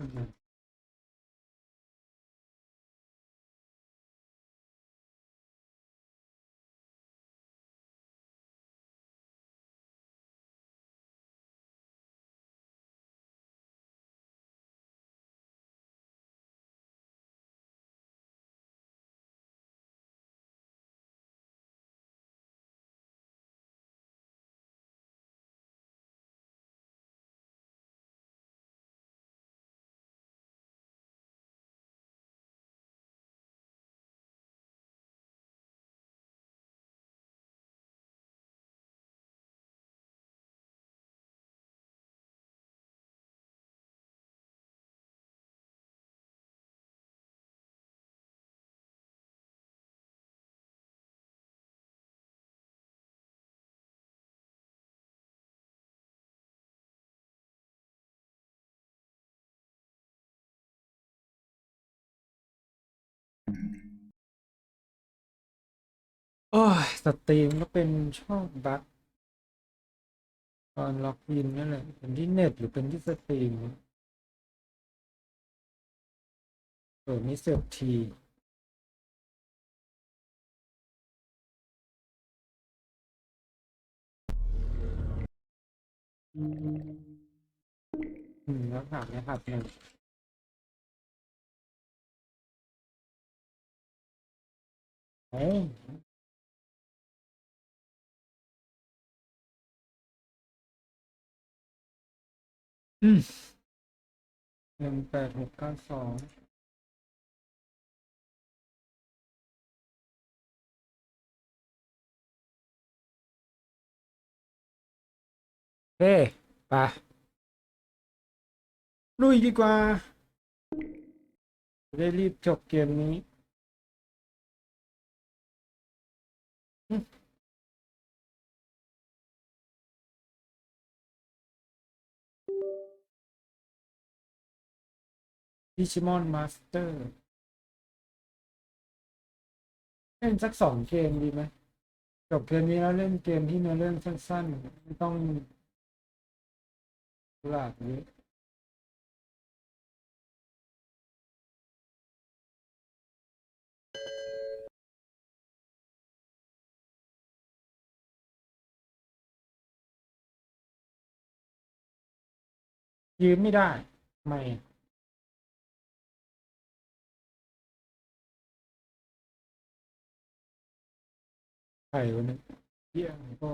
อ้ยสตรีมก็เป็นชอบบั๊กตอนล็อกอินนั่นแหละเป็นที่เน็ตหรือเป็นที่สตรีมไม่เสียบทีแล้วถามนะครับหนึ่งโอ้18,692เฮ้ไปลุยดีกว่าจะได้รีบจบเกมนี้ดิจิมอนมาสเตอร์เล่นสัก2 เกมดีไหมจบเกมนี้แล้วเล่นเกมที่เนื้อเรื่องสั้นๆไม่ต้องหลากเยอะยืมไม่ได้ไม่ใครวันนี้เยี่ยมก็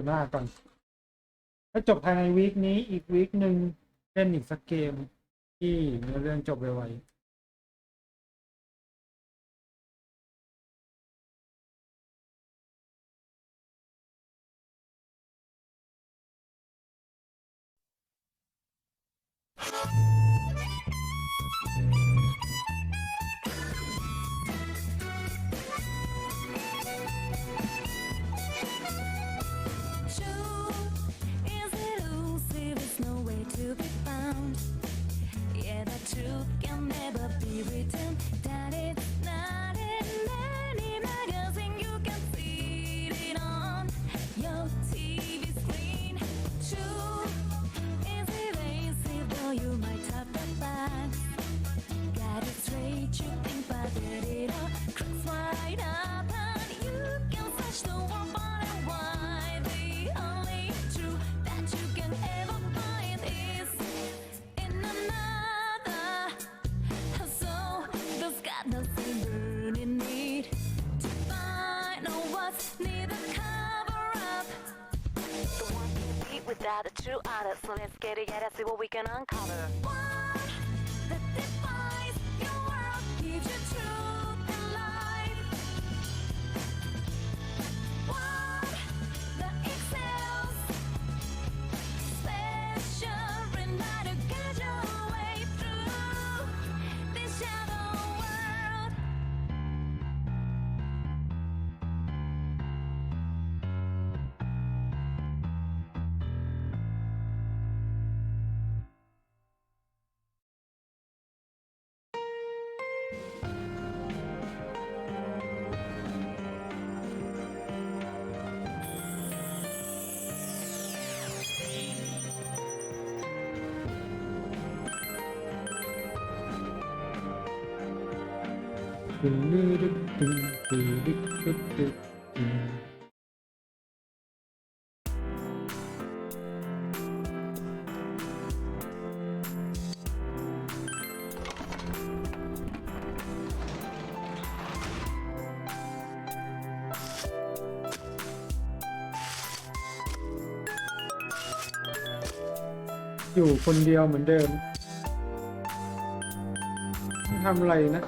หน้าก่อนถ้าจบภายในวีคนี้อีกวีคหนึ่งเล่นอีกสักเกมที่เนื้อเรื่องจบไวWithout a true artist, so let's get it, yeah, let's see what we can uncover. One that defines your world, gives you truth and life. One that excels, special enough to guide your way through this shadow world. ตึงดึกตึงตึงดึกตึกตึกตึงอยู่คนเดียวเหมือนเดิมทำอะไรนะ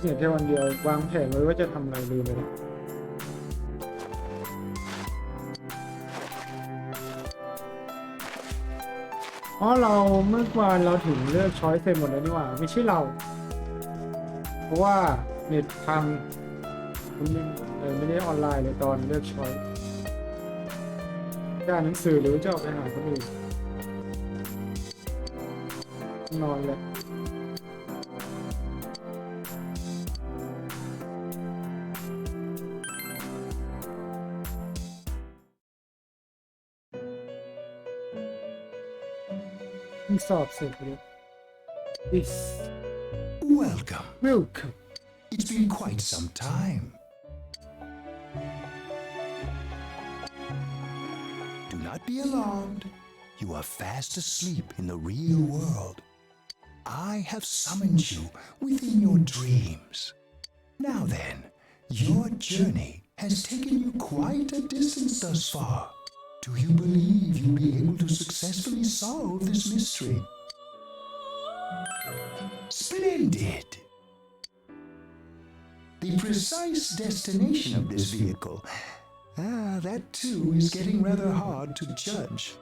เนี่ยแค่วันเดียววางแผนไว้ว่าจะทำอะไรลืมไปแล้วอ๋อเราเมื่อวานเราถึงเลือกช้อยเสร็จหมดแล้วนี่หว่าไม่ใช่เราเพราะว่าเน็ตพังไม่ได้ออนไลน์เลยตอนเลือกช้อยจะอ่านหนังสือหรือจะออกไปหาคนอื่นนอนเลยสอบเสร็จเลย This Welcome. welcome It's been quite some time. Do not be alarmed. You are fast asleep in the real world. I have summoned you within your dreams. Now then, your journey has taken you quite a distance thus far. Do you believe you'll be able to successfully solve this mystery? Splendid! The precise destination of this vehicle, that too is getting rather hard to judge.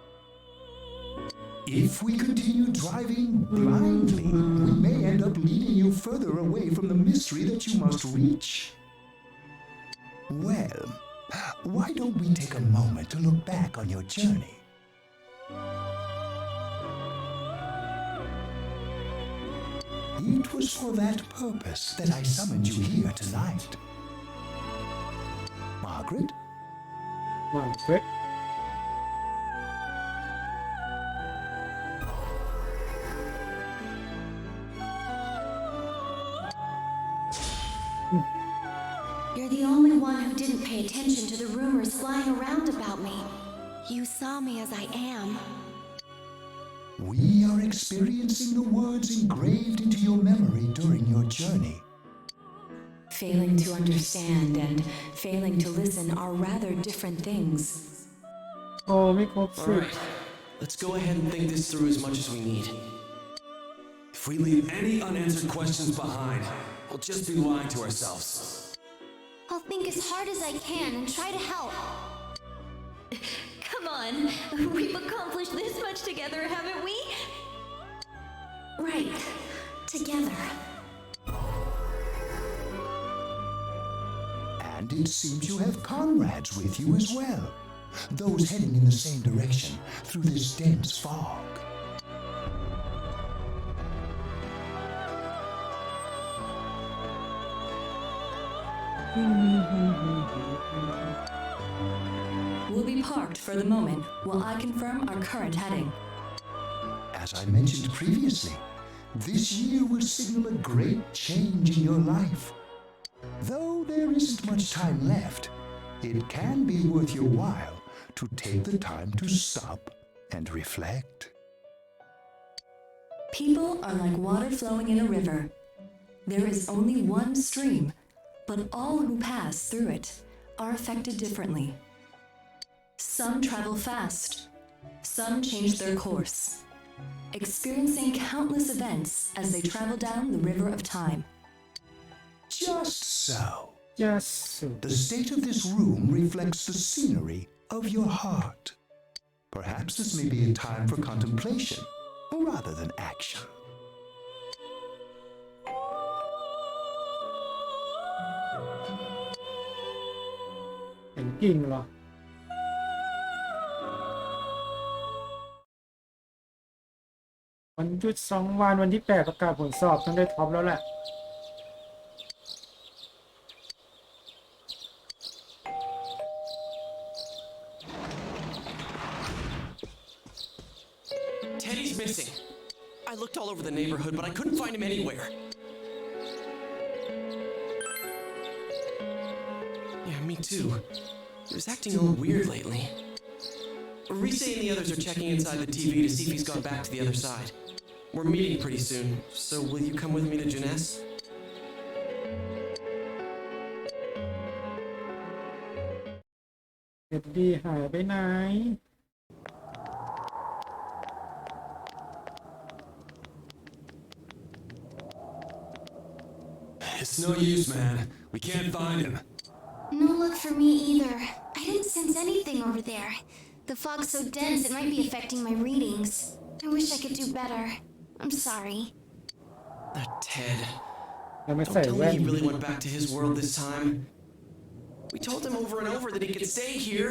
If we continue driving blindly, we may end up leading you further away from the mystery that you must reach. Well, why don't we take a moment to look back on your journey? It was for that purpose that I summoned you here tonight. Margaret? Margaret You're the only one who didn't pay attention to the rumors flying around about me. You saw me as I am. We are experiencing the words engraved into your memory during your journey. Failing to understand and failing to listen are rather different things. โอ้ไม่ครบสิ Alright, let's go ahead and think this through as much as we need. If we leave any unanswered questions behind, we'll just be lying to ourselves. I'll think as hard as I can and try to help. Come on, we've accomplished this much together, haven't we? Right, together. And it seems you have comrades with you as well. Those heading in the same direction through this dense fog. We'll be parked for the moment while I confirm our current heading. As I mentioned previously, this year will signal a great change in your life. Though there isn't much time left, it can be worth your while to take the time to stop and reflect. People are like water flowing in a river. There is only one stream, but all who pass through it are affected differently. Some travel fast, some change their course, experiencing countless events as they travel down the river of time. Just so. yes The state of this room reflects the scenery of your heart. Perhaps this may be a time for contemplation rather than action. เห็นกิ่งเหรอวันหยุด2 วันวันที่8ประกาศผลสอบต้องได้ท็อปแล้วแหละ Teddy's missing. I looked all over the neighborhood, but I couldn't find him anywhere. Me too. He was acting all weird lately. Rise and the others are checking inside the TV to see if he's gone back to the other side. We're meeting pretty soon, so will you come with me to Jeunesse? เอ็ดดี้หายไปไหน It's no use, man. We can't find him. No luck for me either. I didn't sense anything over there. The fog's so dense it might be affecting my readings. I wish I could do better. I'm sorry. That Ted. ยังไม่ Don't ใส่ tell แว่ me น he really went back to his world this time. We told him over and over that he could stay here.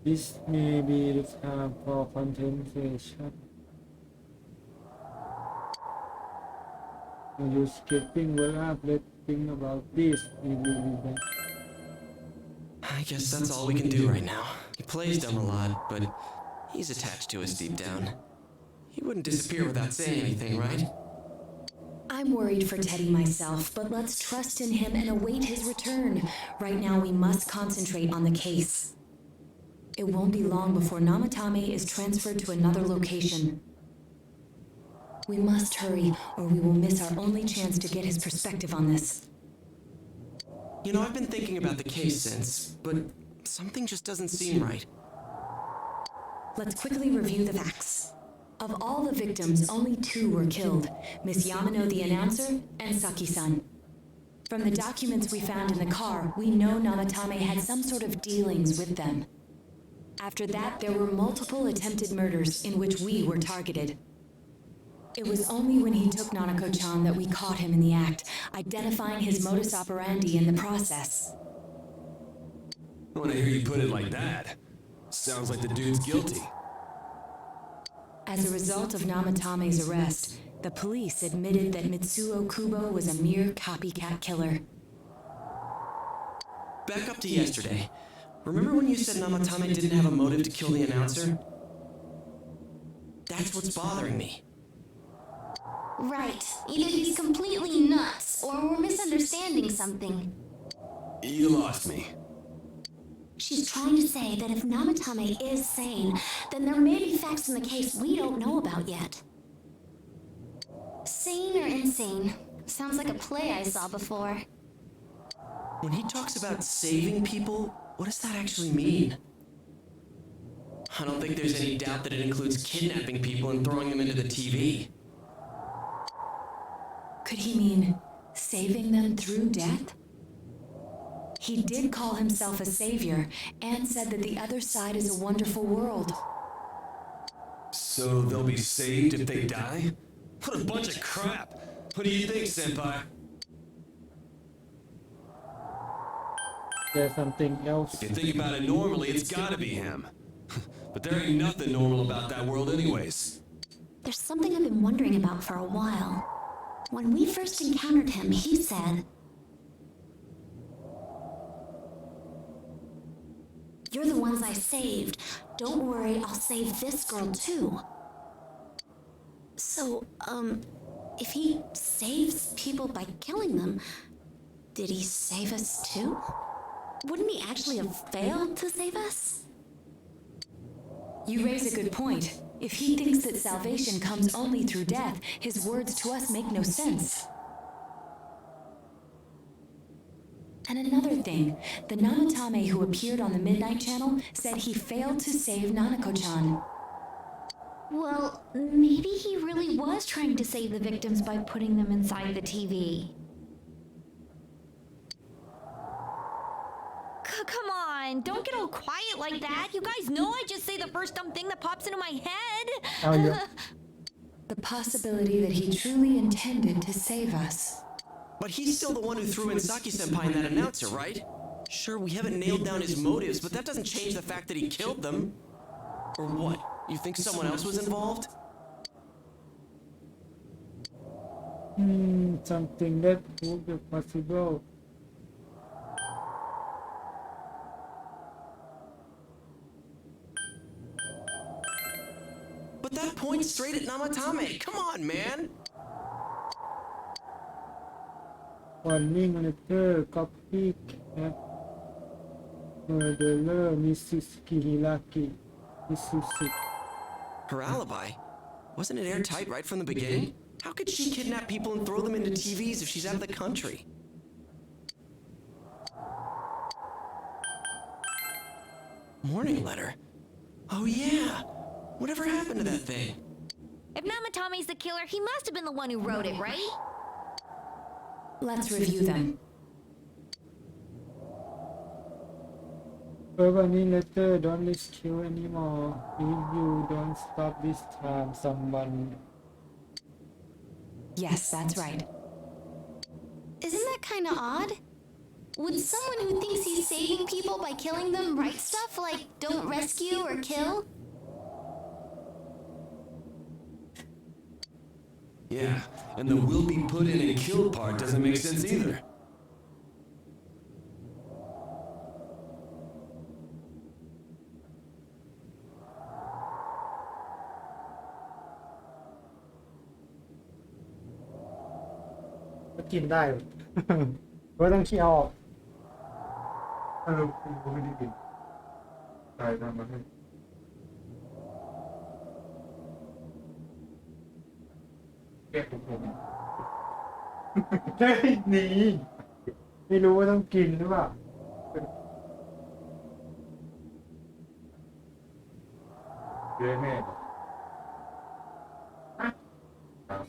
This may be the time for contemplation. When you skipping well up, let's think about this. We will be back. I guess that's all we can do right now. He plays dumb a lot, but he's attached to us deep down. He wouldn't disappear without saying anything, right? I'm worried for Teddy myself, but let's trust in him and await his return. Right now, we must concentrate on the case. It won't be long before Namatame is transferred to another location. We must hurry, or we will miss our only chance to get his perspective on this. You know, I've been thinking about the case since, but something just doesn't seem right. Let's quickly review the facts. Of all the victims, only 2 were killed, Miss Yamano the announcer and Saki-san. From the documents we found in the car, we know Namatame had some sort of dealings with them. After that, there were multiple attempted murders in which we were targeted. It was only when he took Nanako-chan that we caught him in the act, identifying his modus operandi in the process. When I hear you put it like that, sounds like the dude's guilty. As a result of Namatame's arrest, the police admitted that Mitsuo Kubo was a mere copycat killer. Back up to yesterday. Remember when you said Namatame didn't have a motive to kill the announcer? That's what's bothering me. Right. Either he's completely nuts, or we're misunderstanding something. You lost me. She's trying to say that if Namatame is sane, then there may be facts in the case we don't know about yet. Sane or insane? Sounds like a play I saw before. When he talks about saving people, what does that actually mean? I don't think there's any doubt that it includes kidnapping people and throwing them into the TV. Could he mean saving them through death? He did call himself a savior and said that the other side is a wonderful world. So they'll be saved if they die? What a bunch of crap! What do you think, Senpai? There's something else. If you think about it normally, it's gotta be him. But there ain't nothing normal about that world anyways. There's something I've been wondering about for a while. When we first encountered him, he said, "You're the ones I saved. Don't worry, I'll save this girl too." So, if he saves people by killing them, did he save us too? Wouldn't he actually have failed to save us? You raise a good point. If he thinks that salvation comes only through death, his words to us make no sense. And another thing, the Namatame who appeared on the Midnight Channel said he failed to save Nanako-chan. Well, maybe he really was trying to save the victims by putting them inside the TV. Come on, don't get all quiet like that. You guys know I just say the first dumb thing that pops into my head. Oh, yeah. The possibility that he truly intended to save us. But he's still the one who threw in Saki-senpai and that announcer, right? Sure, we haven't nailed down his motives, but that doesn't change the fact that he killed them. Or what? You think someone else was involved? Something that would be possible. But that points straight at Namatame. Come on, man. Warning letter copy cat murderer Mrs. Kihiraki Misushi. Her alibi? Wasn't it airtight right from the beginning? How could she kidnap people and throw them into TVs if she's out of the country? Morning letter? Oh yeah! Whatever happened to that thing? If Namatame's the killer, he must have been the one who wrote it, right? Let's review them. Warning letter don't rescue anymore. If you don't stop this time, someone. Yes, that's right. Isn't that kind of odd? Would someone who thinks he's saving people by killing them write stuff like don't rescue or kill? Yeah, and the will be put in and killed part doesn't make sense either. Nó กินได้ ก็ต้องเคี่ยวออก กูไม่ได้กินตายทำมาให้แก้ผม เฮ้ยหนีไม่รู้ว่าต้องกินหรือเปล่า เยอะแม่บอกครับ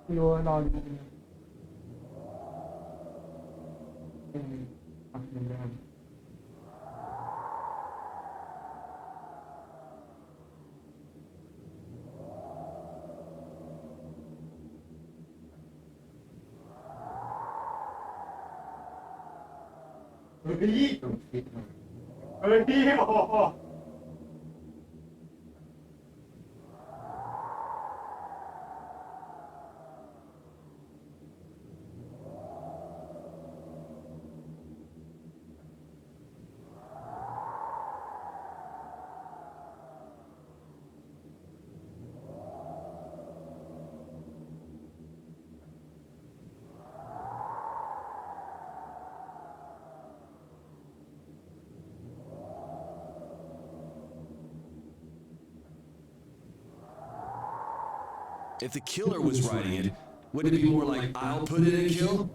ไม่รู้ว่านอนอยู่ไหนอ่ะเหมือนเดิมเฮ้ย ต้องคิดมา เฮ้ยโอ้โห If the killer was writing it, would it be more like I'll put it and kill?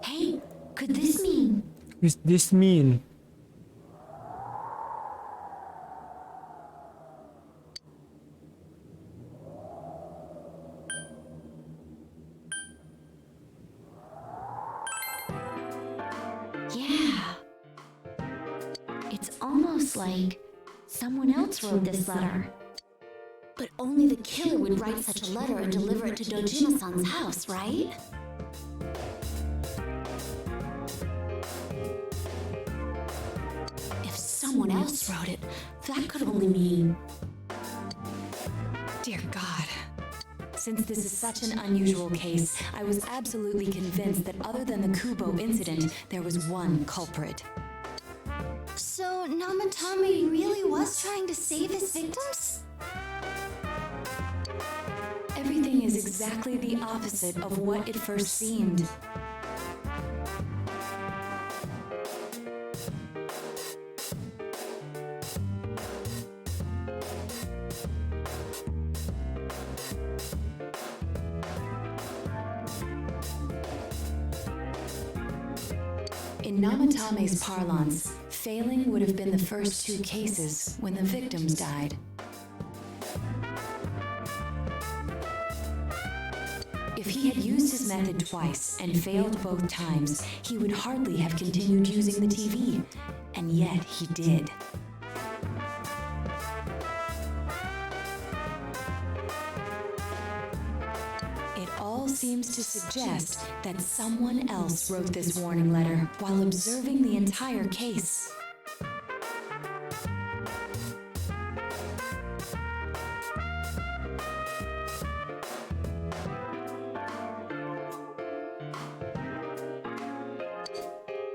Hey, could this mean? What does this mean? Yeah. It's almost like someone else wrote this letter. But only the killer would write such a letter and deliver it to Dojima-san's house, right? If someone else wrote it, that could only mean... Dear God. Since this is such an unusual case, I was absolutely convinced that other than the Kubo incident, there was one culprit. So Namatame really was trying to save his victims? Everything is exactly the opposite of what it first seemed. In Namatame's parlance, failing would have been the first two cases when the victims died. If he had used his method twice and failed both times, he would hardly have continued using the TV, and yet he did. seems to suggest that someone else wrote this warning letter while observing the entire case.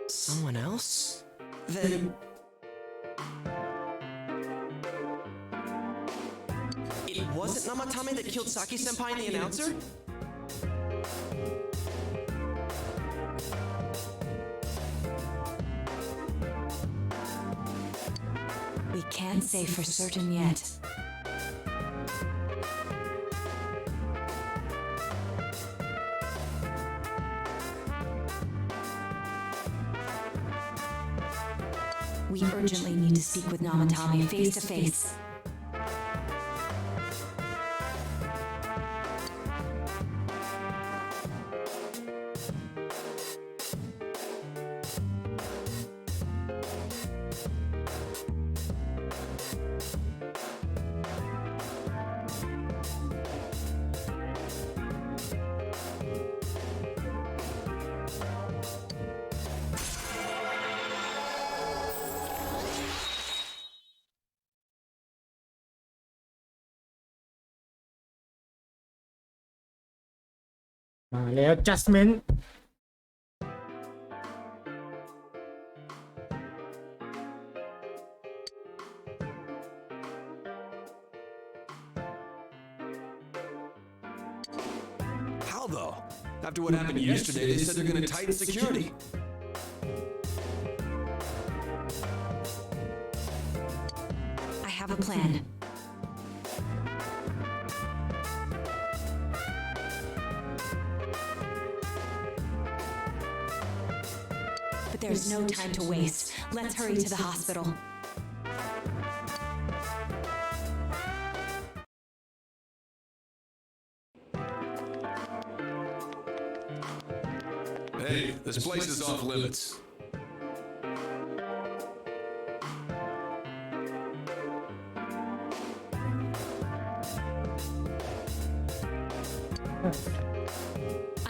Someone else? Then... It wasn't Namatame that killed Saki-senpai and the announcer? We can't say for certain yet. We urgently need to speak with Namatame face to face.มาแล้ว judgment How though? After what happened yesterday, they said they're gonna tighten security. I have a plan. But there's no time to waste. Let's hurry to the hospital. Hey, this place is off limits.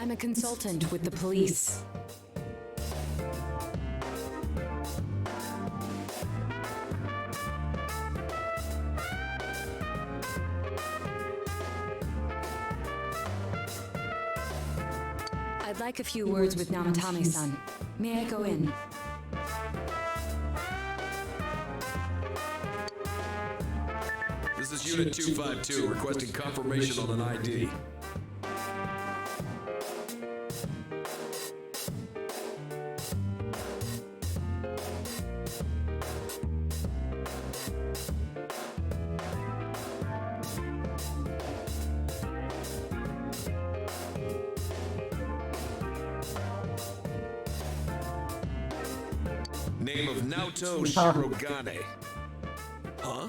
I'm a consultant with the police. I'd like a few words with Namatame-san. May I go in? This is Unit 252 requesting confirmation on an ID. Name of Naoto Shirogane. Huh?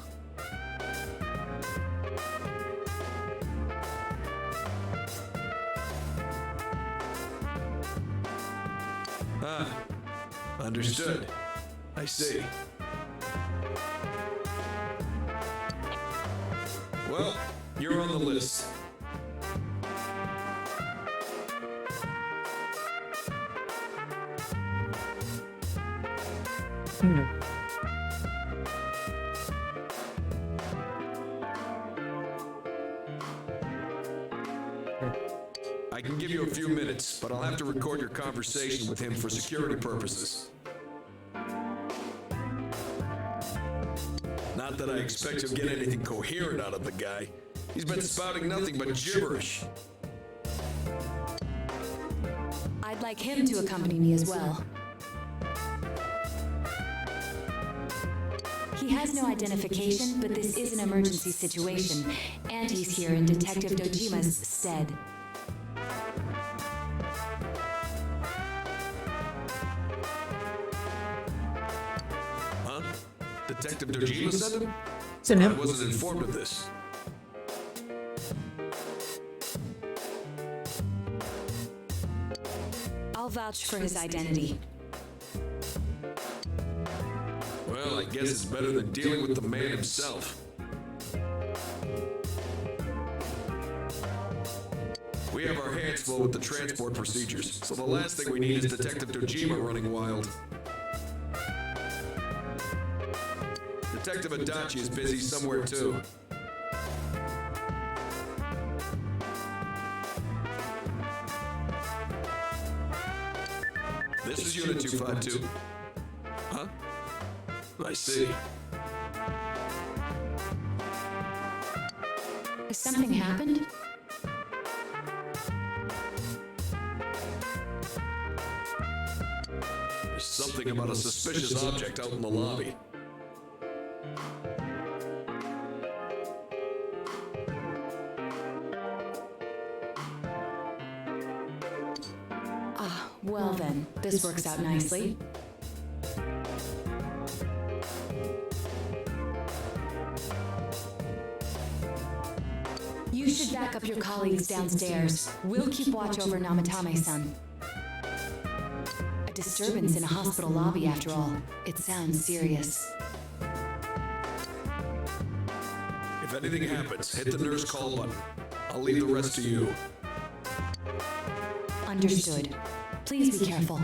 Ah, understood. I see. Well, you're on the list. I can give you a few minutes, but I'll have to record your conversation with him for security purposes. Not that I expect to get anything coherent out of the guy. He's been spouting nothing but gibberish. I'd like him to accompany me as well. He has no identification, but this is an emergency situation, and he's here in Detective Dojima's stead. Huh? Detective Dojima sent him? Send him. I wasn't informed of this. I'll vouch for his identity. Well, I guess it's better than dealing with the man himself. We have our hands full with the transport procedures, so the last thing we need is Detective Dojima running wild. Detective Adachi is busy somewhere too. This is Unit 252. Huh? I see. Has something happened? There's something about a suspicious object out in the lobby. Well then, this works out nicely. You should back up your colleagues downstairs. We'll keep watch over Namatame-san. A disturbance in a hospital lobby, after all. It sounds serious. If anything happens, hit the nurse call button. I'll leave the rest to you. Understood. Please be careful.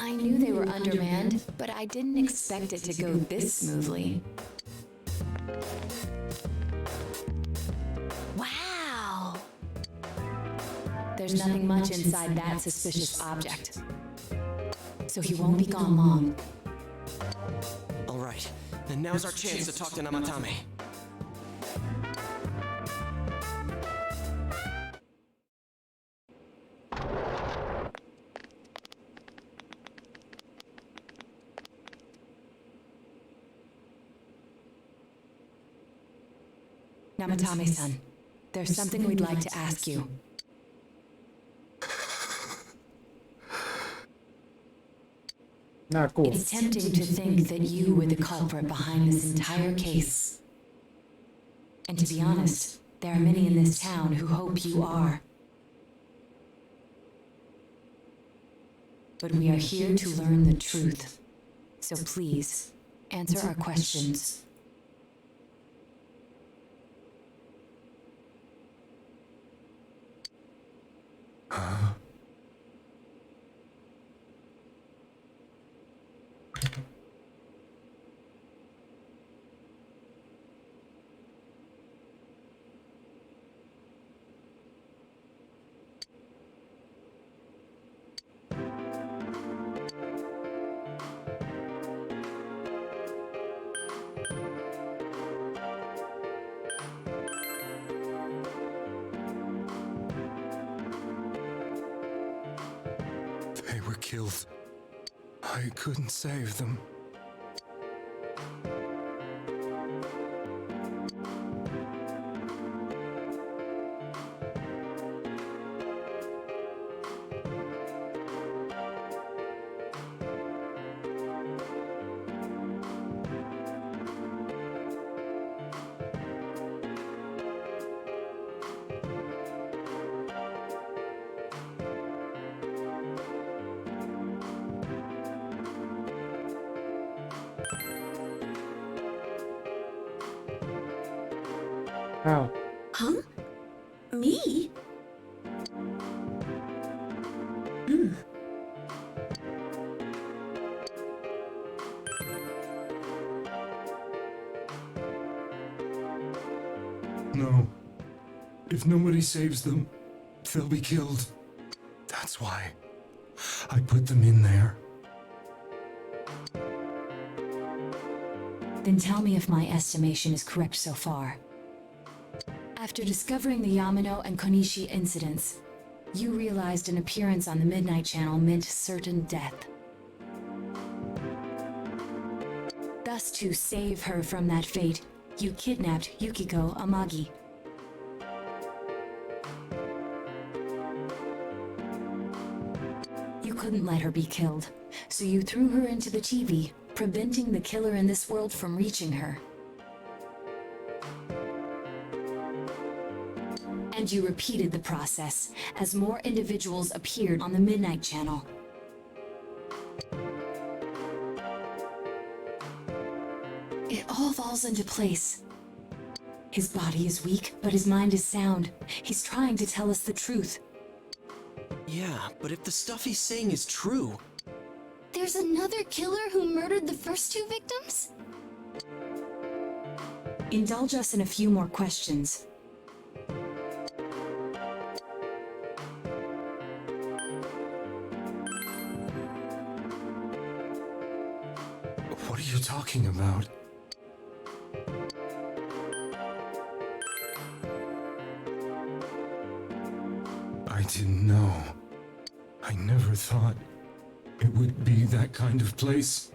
I knew they were undermanned, but I didn't expect it to go this smoothly. Wow. There's nothing much inside that suspicious object. So he won't be gone long. All right, then now's our chance to talk to Namatame. Namatame-san, there's something we'd like to ask you. Not cool. It's tempting to think that you were the culprit behind this entire case. And to be honest, there are many in this town who hope you are. But we are here to learn the truth. So please, answer our questions. They were killed. I couldn't save them. How? Huh? Me? No. If nobody saves them, they'll be killed. That's why I put them in there. Then tell me if my estimation is correct so far. After discovering the Yamano and Konishi incidents, you realized an appearance on the Midnight Channel meant certain death. Thus, to save her from that fate, you kidnapped Yukiko Amagi. You couldn't let her be killed, so you threw her into the TV, preventing the killer in this world from reaching her. And you repeated the process as more individuals appeared on the Midnight Channel. It all falls into place. His body is weak, but his mind is sound. He's trying to tell us the truth. Yeah, but if the stuff he's saying is true, There's another killer who murdered the first two victims? Indulge us in a few more questions. What are you talking about? I didn't know. I never thought it would be that kind of place.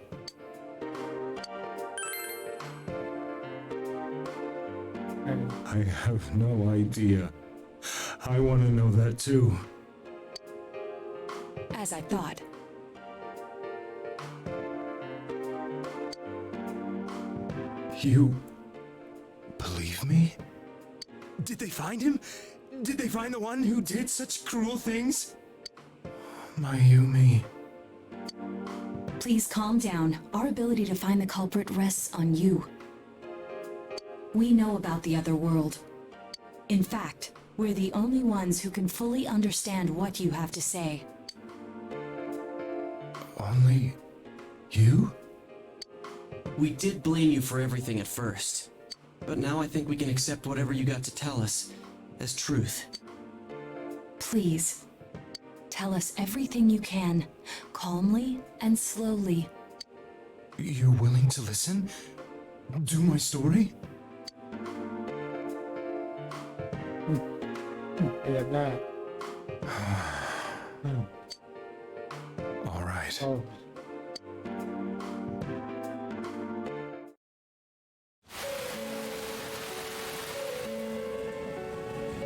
I have no idea. I want to know that too. As I thought. You believe me? Did they find him? Did they find the one who did such cruel things? Mayumi. Please calm down. Our ability to find the culprit rests on you. We know about the other world. In fact, we're the only ones who can fully understand what you have to say. Only you? we did blame you for everything at first. But now I think we can accept whatever you got to tell us as truth. Please, tell us everything you can, calmly and slowly. You're willing to listen? Do my story? พยักหน้า All right. โอ้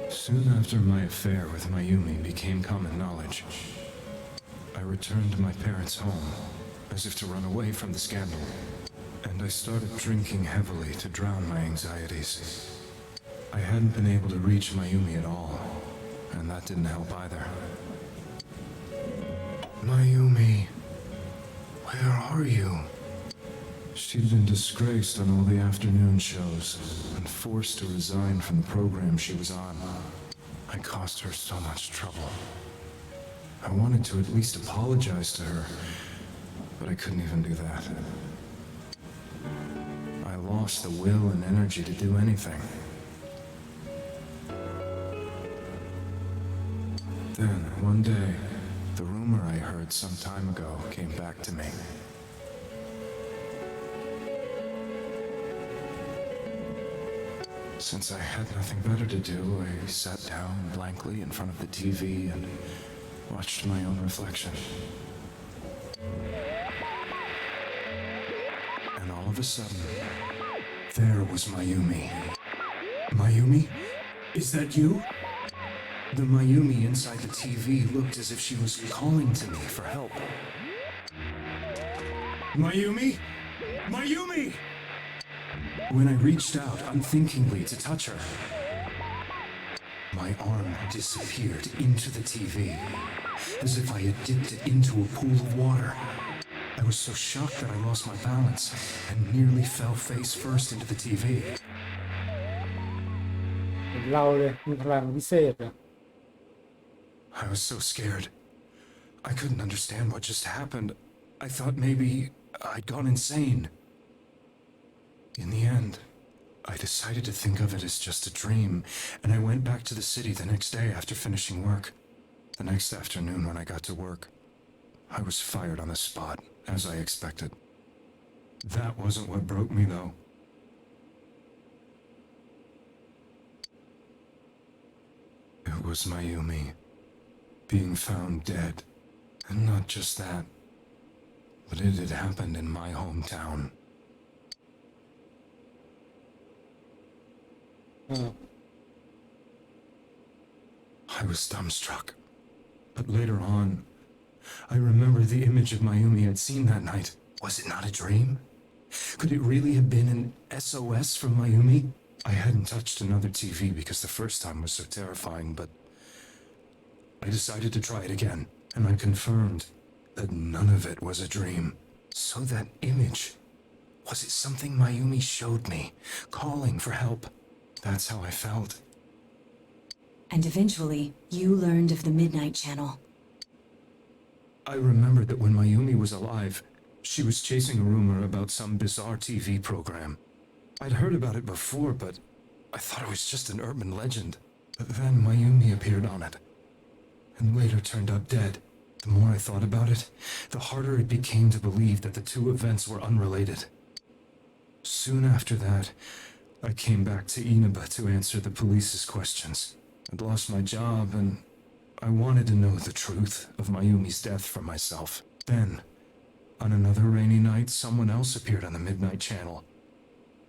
Soon after my affair with Mayumi became common knowledge, I returned to my parents' home, as if to run away from the scandal, and I started drinking heavily to drown my anxieties. I hadn't been able to reach Mayumi at all, and that didn't help either. Mayumi, where are you? She'd been disgraced on all the afternoon shows and forced to resign from the program she was on. I caused her so much trouble. I wanted to at least apologize to her, but I couldn't even do that. I lost the will and energy to do anything. Then, one day, the rumor I heard some time ago came back to me. Since I had nothing better to do, I sat down blankly in front of the TV and watched my own reflection. And all of a sudden, there was Mayumi. Mayumi? Is that you? The Mayumi inside the TV looked as if she was calling to me for help. Mayumi? Mayumi! When I reached out unthinkingly to touch her, my arm disappeared into the TV, as if I had dipped it into a pool of water. I was so shocked that I lost my balance and nearly fell face first into the TV. เหมือนเราเลยมีพลังพิเศษอะ I was so scared. I couldn't understand what just happened. I thought maybe I'd gone insane. In the end, I decided to think of it as just a dream, and I went back to the city the next day after finishing work. The next afternoon when I got to work, I was fired on the spot, as I expected. That wasn't what broke me, though. It was Mayumi, being found dead. And not just that, but it had happened in my hometown. อ่า I was dumbstruck. But later on, I remembered the image of Mayumi I'd seen that night. Was it not a dream? Could it really have been an SOS from Mayumi? I hadn't touched another TV because the first time was so terrifying, but I decided to try it again, and I confirmed that none of it was a dream. So that image, was it something Mayumi showed me, calling for help? That's how I felt. And eventually, you learned of the Midnight Channel. I remembered that when Mayumi was alive, she was chasing a rumor about some bizarre TV program. I'd heard about it before, but I thought it was just an urban legend. But then Mayumi appeared on it, and later turned up dead. The more I thought about it, the harder it became to believe that the two events were unrelated. Soon after that, I came back to Inaba to answer the police's questions. I'd lost my job, and I wanted to know the truth of Mayumi's death for myself. Then, on another rainy night, someone else appeared on the Midnight Channel.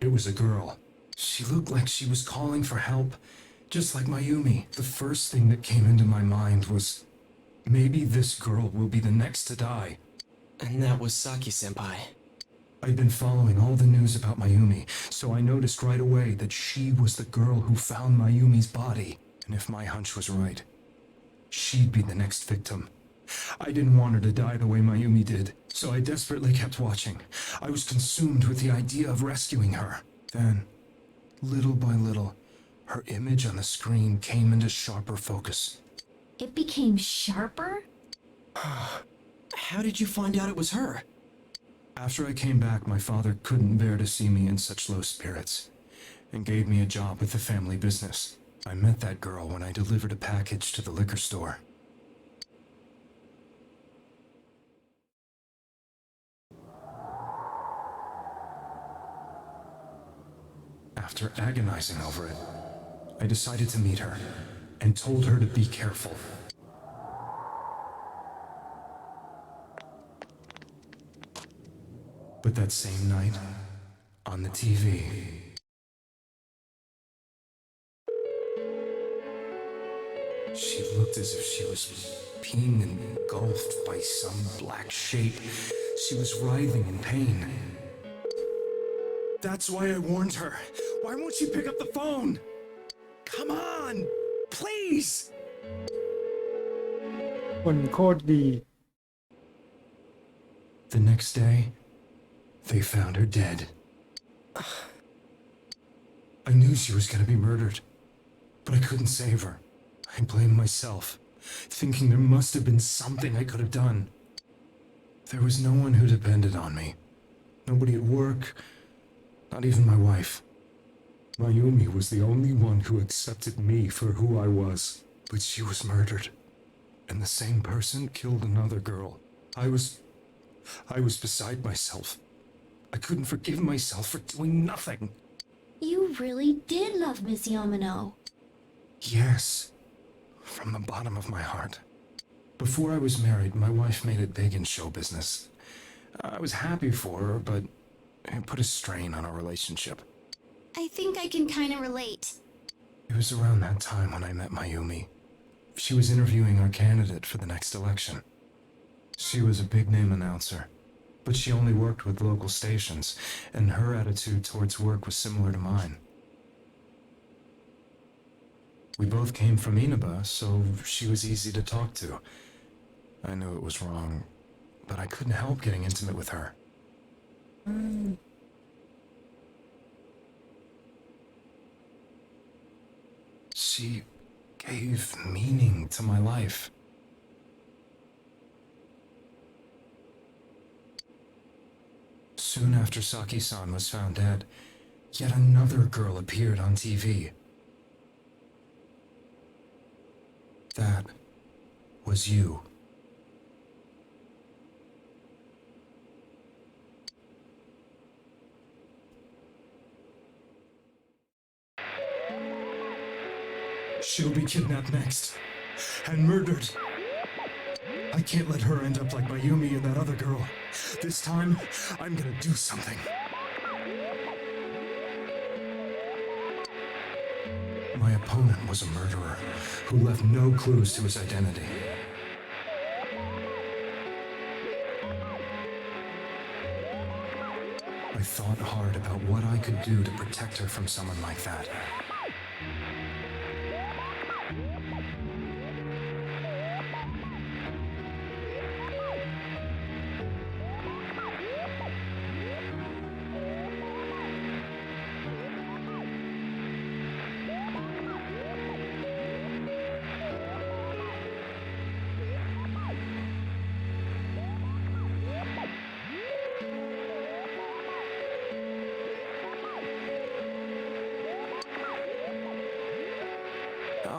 It was a girl. She looked like she was calling for help, just like Mayumi. The first thing that came into my mind was, maybe this girl will be the next to die. And that was Saki-senpai. I'd been following all the news about Mayumi, so I noticed right away that she was the girl who found Mayumi's body. And if my hunch was right, she'd be the next victim. I didn't want her to die the way Mayumi did, so I desperately kept watching. I was consumed with the idea of rescuing her. Then, little by little, her image on the screen came into sharper focus. It became sharper? How did you find out it was her? After I came back, my father couldn't bear to see me in such low spirits, and gave me a job with the family business. I met that girl when I delivered a package to the liquor store. After agonizing over it, I decided to meet her, and told her to be careful. But that same night, on the TV, she looked as if she was being engulfed by some black shape. She was writhing in pain. That's why I warned her. Why won't she pick up the phone? Come on, please! คนโคตรดี The next day, they found her dead. I knew she was going to be murdered, but I couldn't save her. I blamed myself, thinking there must have been something I could have done. There was no one who depended on me. Nobody at work, not even my wife. Mayumi was the only one who accepted me for who I was, but she was murdered, and the same person killed another girl. I was beside myself. I couldn't forgive myself for doing nothing. You really did love Miss Yamano. Yes, from the bottom of my heart. Before I was married, my wife made it big in show business. I was happy for her, but it put a strain on our relationship. I think I can kind of relate. It was around that time when I met Mayumi. She was interviewing our candidate for the next election. She was a big-name announcer, but she only worked with local stations, and her attitude towards work was similar to mine. We both came from Inaba, so she was easy to talk to. I knew it was wrong, but I couldn't help getting intimate with her. She gave meaning to my life. Soon after Saki-san was found dead, yet another girl appeared on TV. That was you. She'll be kidnapped next, and murdered. I can't let her end up like Mayumi and that other girl. This time, I'm gonna do something. My opponent was a murderer who left no clues to his identity. I thought hard about what I could do to protect her from someone like that.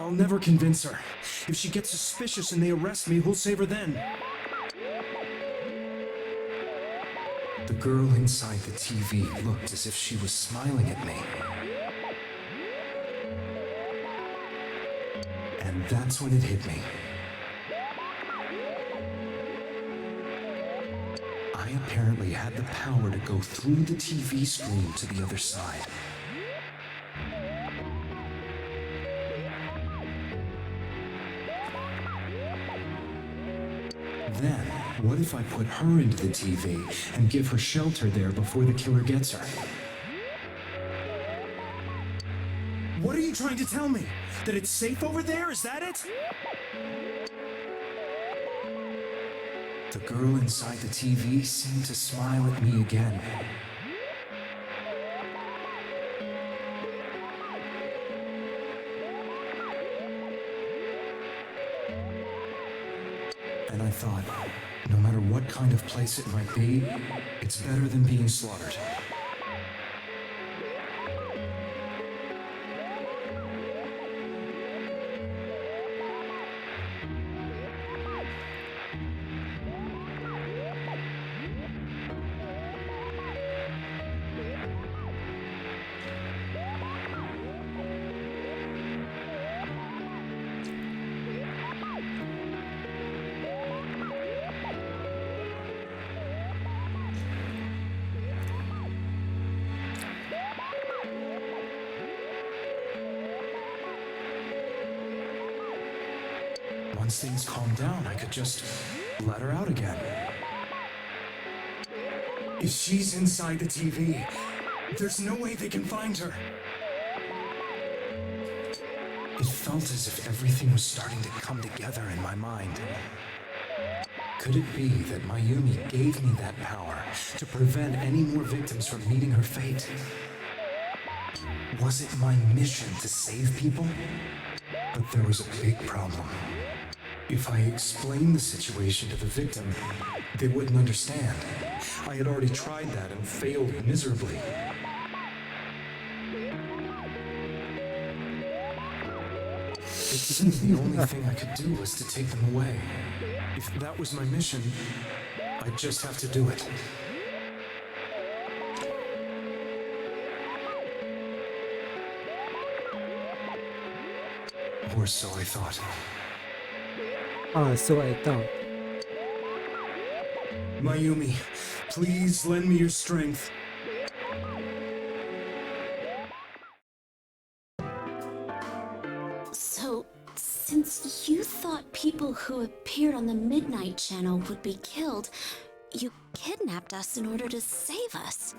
I'll never convince her. If she gets suspicious and they arrest me, who'll save her then? The girl inside the TV looked as if she was smiling at me. And that's when it hit me. I apparently had the power to go through the TV screen to the other side. Then, what if I put her into the TV and give her shelter there before the killer gets her? What are you trying to tell me? That it's safe over there? Is that it? The girl inside the TV seemed to smile at me again. And I thought, no matter what kind of place it might be, it's better than being slaughtered. Once things calmed down, I could just let her out again. If she's inside the TV, there's no way they can find her. It felt as if everything was starting to come together in my mind. Could it be that Mayumi gave me that power to prevent any more victims from meeting her fate? Was it my mission to save people? But there was a big problem. If I explained the situation to the victim, they wouldn't understand. I had already tried that and failed miserably. It seemed the only thing I could do was to take them away. If that was my mission, I'd just have to do it. Or so I thought. So I thought. Mayumi, please lend me your strength. So, since you thought people who appeared on the Midnight Channel would be killed, you kidnapped us in order to save us.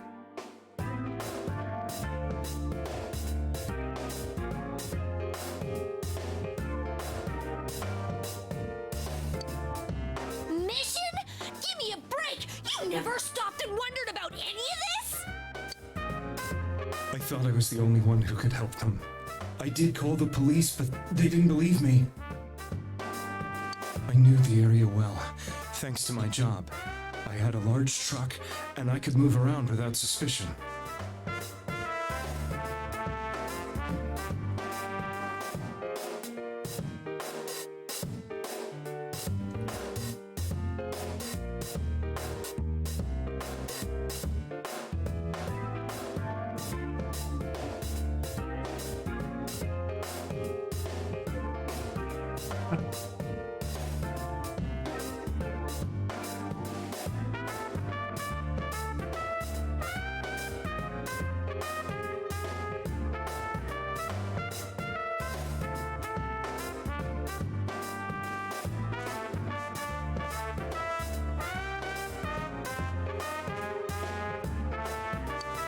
Mission? Give me a break! You never stopped and wondered about any of this? I thought I was the only one who could help them. I did call the police, but they didn't believe me. I knew the area well, thanks to my job. I had a large truck, and I could move around without suspicion.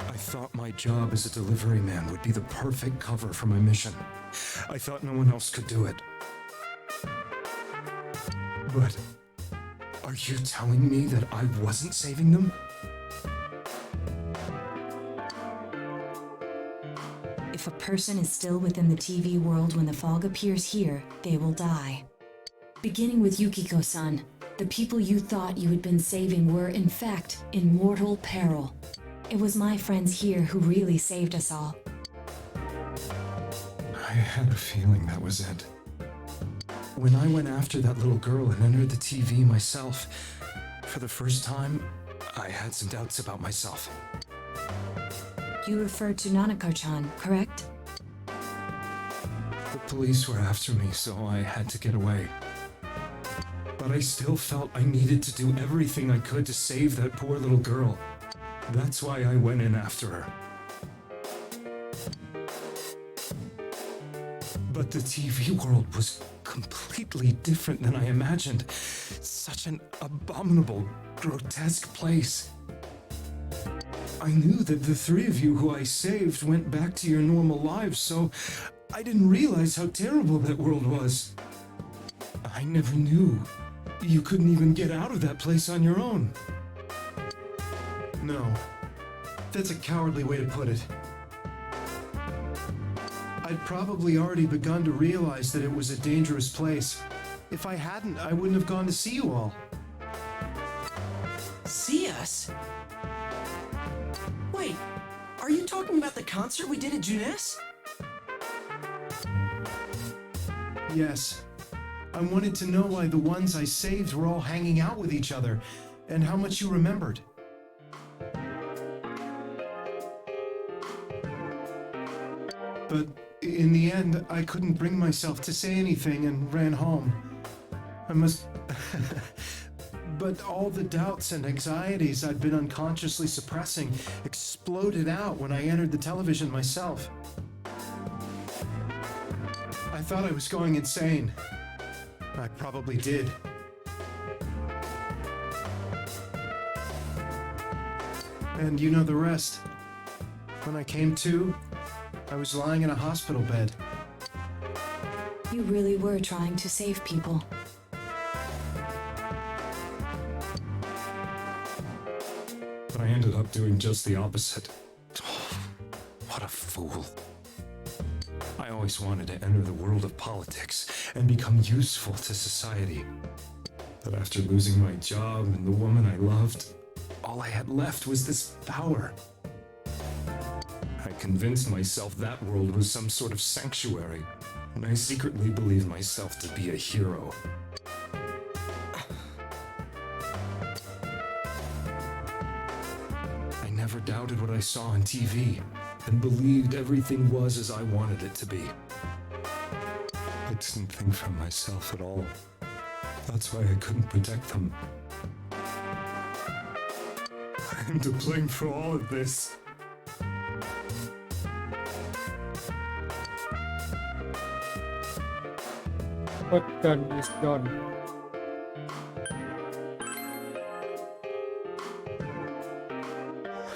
I thought my job as a delivery man would be the perfect cover for my mission. I thought no one else could do it. But are you telling me that I wasn't saving them? If a person is still within the TV world when the fog appears here, they will die. Beginning with Yukiko-san, the people you thought you had been saving were, in fact, in mortal peril. It was my friends here who really saved us all. I had a feeling that was it. When I went after that little girl and entered the TV myself, for the first time, I had some doubts about myself. You referred to Nanako-chan, correct? The police were after me, so I had to get away. But I still felt I needed to do everything I could to save that poor little girl. That's why I went in after her. But the TV world was completely different than I imagined. Such an abominable, grotesque place. I knew that the three of you who I saved went back to your normal lives, so I didn't realize how terrible that world was. I never knew you couldn't even get out of that place on your own. No, that's a cowardly way to put it. I'd probably already begun to realize that it was a dangerous place. If I hadn't, I wouldn't have gone to see you all. See us? Wait, are you talking about the concert we did at Junes? Yes. I wanted to know why the ones I saved were all hanging out with each other, and how much you remembered. But in the end, I couldn't bring myself to say anything and ran home. I must... But all the doubts and anxieties I'd been unconsciously suppressing exploded out when I entered the television myself. I thought I was going insane. I probably did. And you know the rest. When I came to, I was lying in a hospital bed. You really were trying to save people. But I ended up doing just the opposite. What a fool. I always wanted to enter the world of politics and become useful to society. But after losing my job and the woman I loved, all I had left was this power. I convinced myself that world was some sort of sanctuary, and I secretly believed myself to be a hero. I never doubted what I saw on TV, and believed everything was as I wanted it to be. I didn't think for myself at all. That's why I couldn't protect them. I'm to blame for all of this. What's done is done.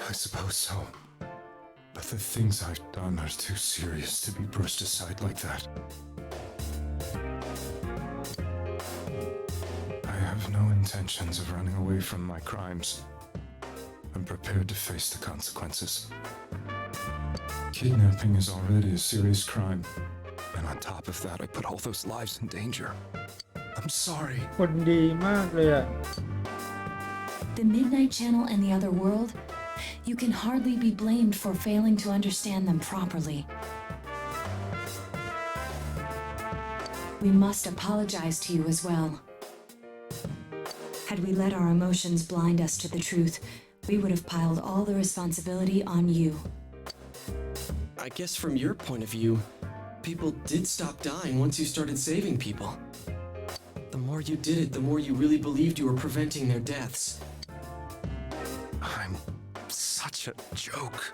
I suppose so. But the things I've done are too serious to be brushed aside like that. I have no intentions of running away from my crimes. I'm prepared to face the consequences. Kidnapping is already a serious crime. And on top of that, I put all those lives in danger. I'm sorry. คนดีมากเลยอะ The Midnight Channel and the other world, you can hardly be blamed for failing to understand them properly. We must apologize to you as well. Had we let our emotions blind us to the truth, we would have piled all the responsibility on you. I guess from your point of view, people did stop dying once you started saving people. The more you did it, the more you really believed you were preventing their deaths. I'm such a joke.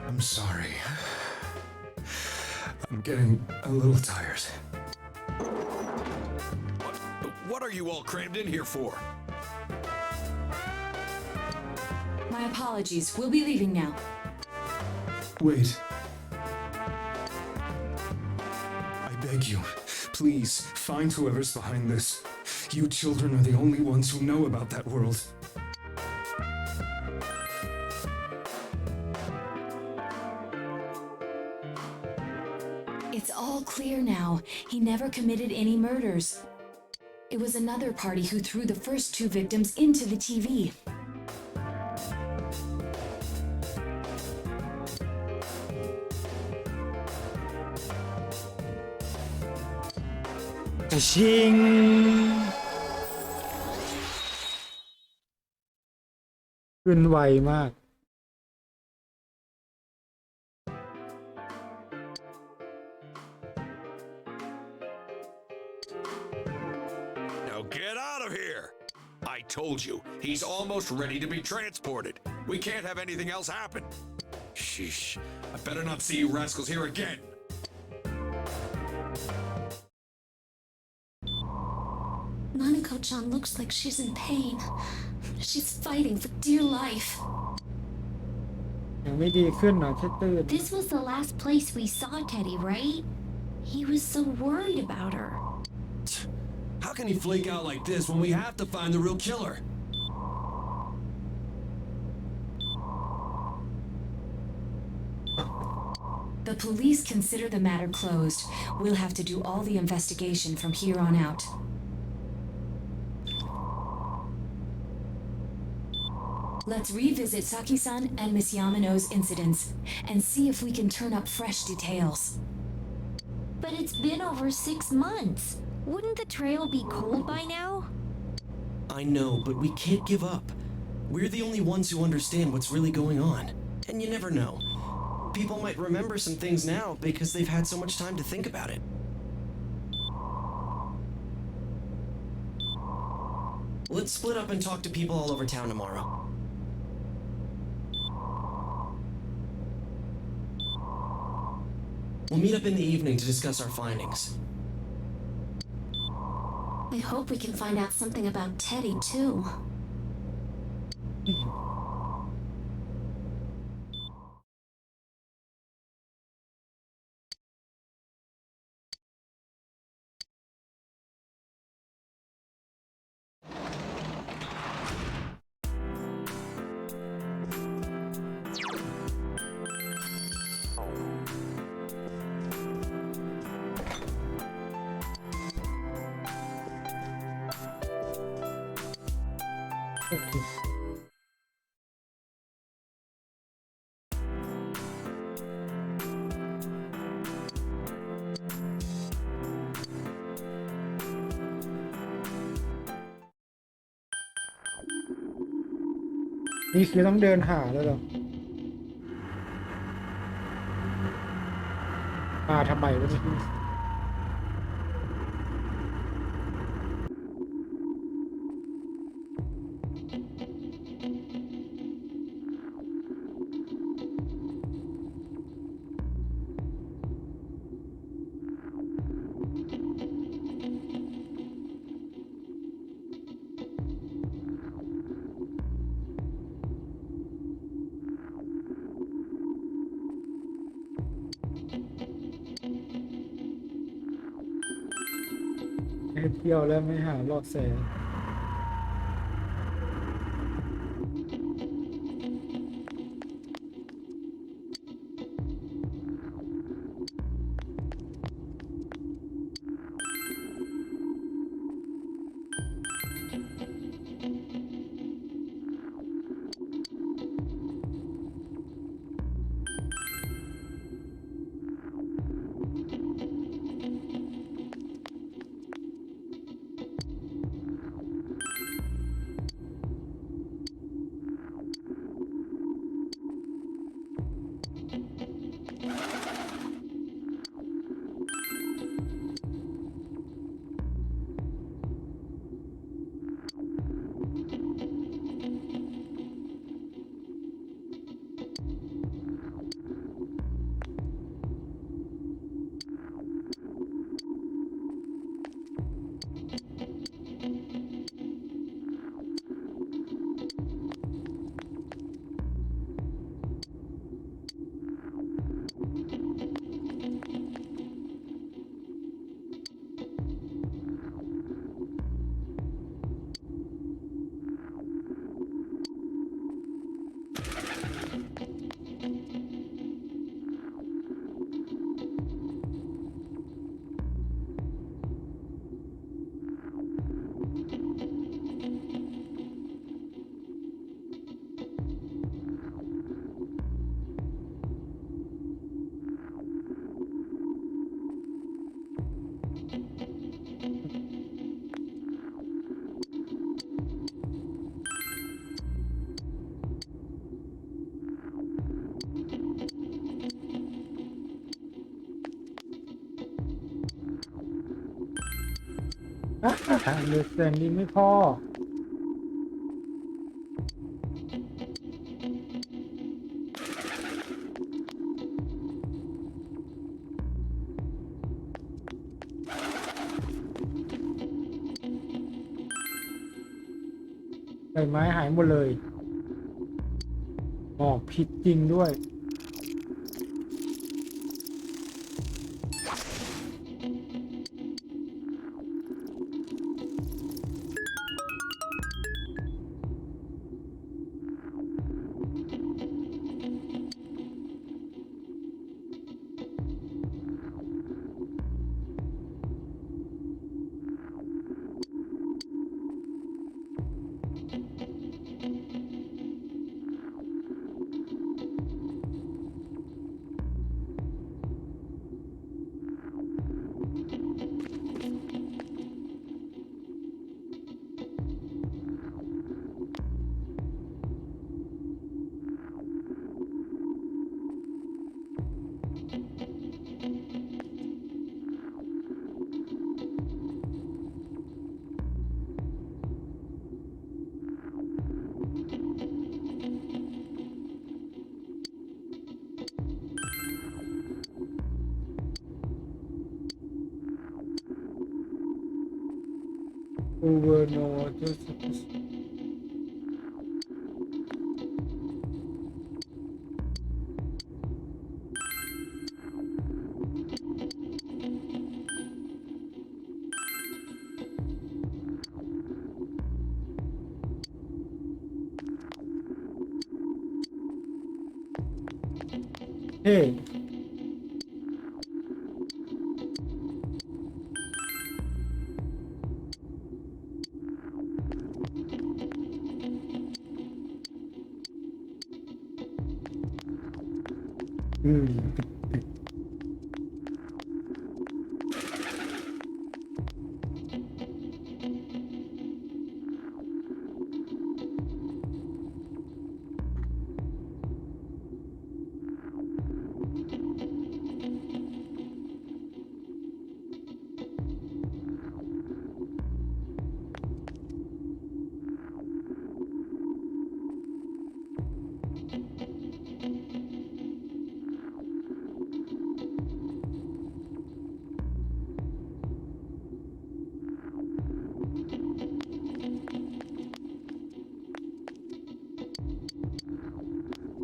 I'm sorry. I'm getting a little tired. What are you all crammed in here for? My apologies. We'll be leaving now. Wait. I beg you, please, find whoever's behind this. You children are the only ones who know about that world. It's all clear now. He never committed any murders. It was another party who threw the first two victims into the TV. ชิงขึ้นไวมาก Now get out of here! I told you, he's almost ready to be transported. We can't have anything else happen. Sheesh. I better not see you rascals here again. Nanako-chan looks like she's in pain. She's fighting for dear life. ยังไม่ดีขึ้นหน่อยแค่ตื่น This was the last place we saw Teddy, right? He was so worried about her. How can he flake out like this when we have to find the real killer? The police consider the matter closed. We'll have to do all the investigation from here on out. Let's revisit Saki-san and Miss Yamano's incidents and see if we can turn up fresh details. But it's been over 6 months. Wouldn't the trail be cold by now? I know, but we can't give up. We're the only ones who understand what's really going on. And you never know. People might remember some things now because they've had so much time to think about it. Let's split up and talk to people all over town tomorrow. We'll meet up in the evening to discuss our findings. I hope we can find out something about Teddy, too. Okay. นี่คือต้องเดินหาแล้วเหรอมาทำไมวะเนี่ย เที่ยวแล้วไม่หาหลอดแสง understanding ไม่พอใบไม้หายหมดเลยอ๋อผิดจริงด้วยOverno Hey อืม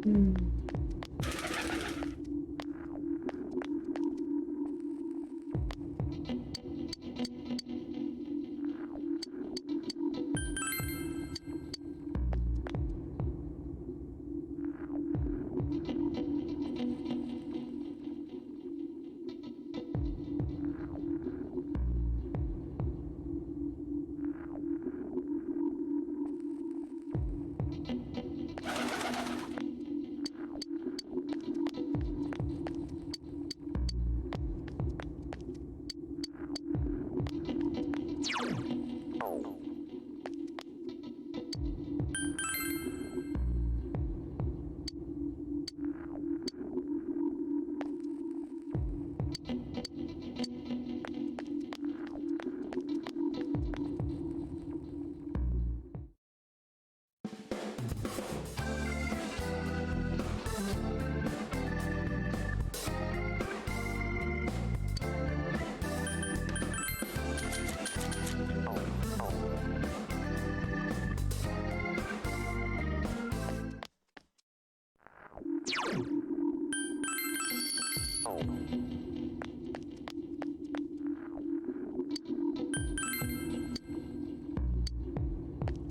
อืม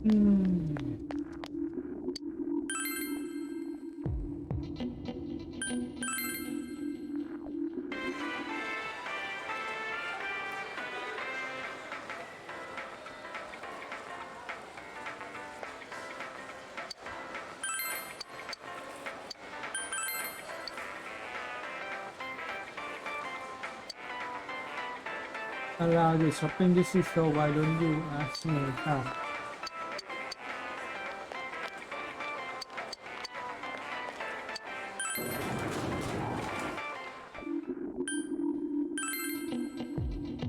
อืม allow the shopping this is so why don't you ask me ครับ อ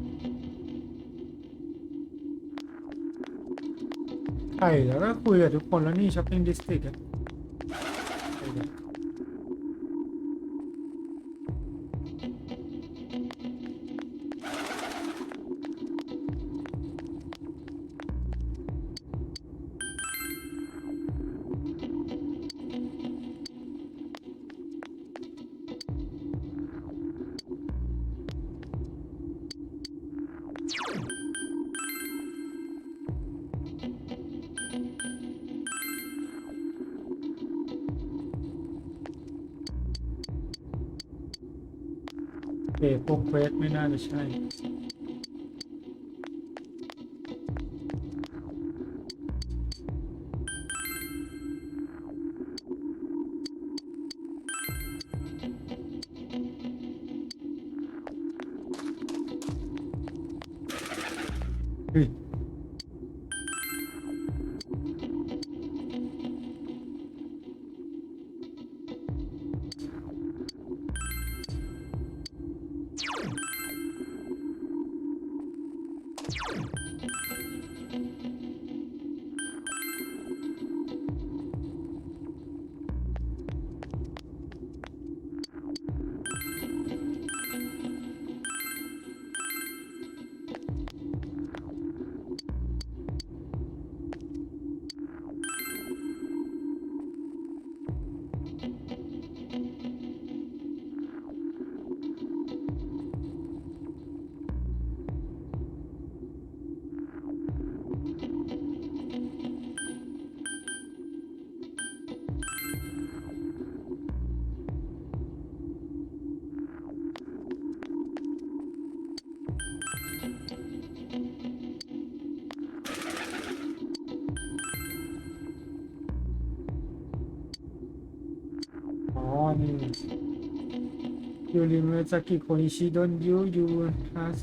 ไปแล้วก็คุยกับทุกคนแล้วนี่ช้อปปิ้งดิสตริกอะพวกเควสไม่น่าจะใช่ เฮ้ยอ๋อนี่ยูริเมะซากิโคนิชิโดนยูฮัส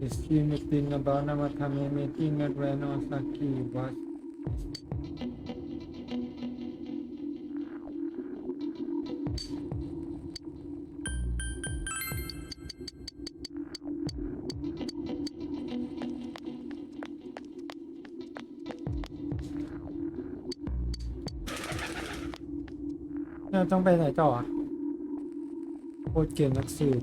History meeting about Namatame meeting at Ren Osaki was เราต้องไปไหนต่ออ่ะโคตรเกมนักสืบ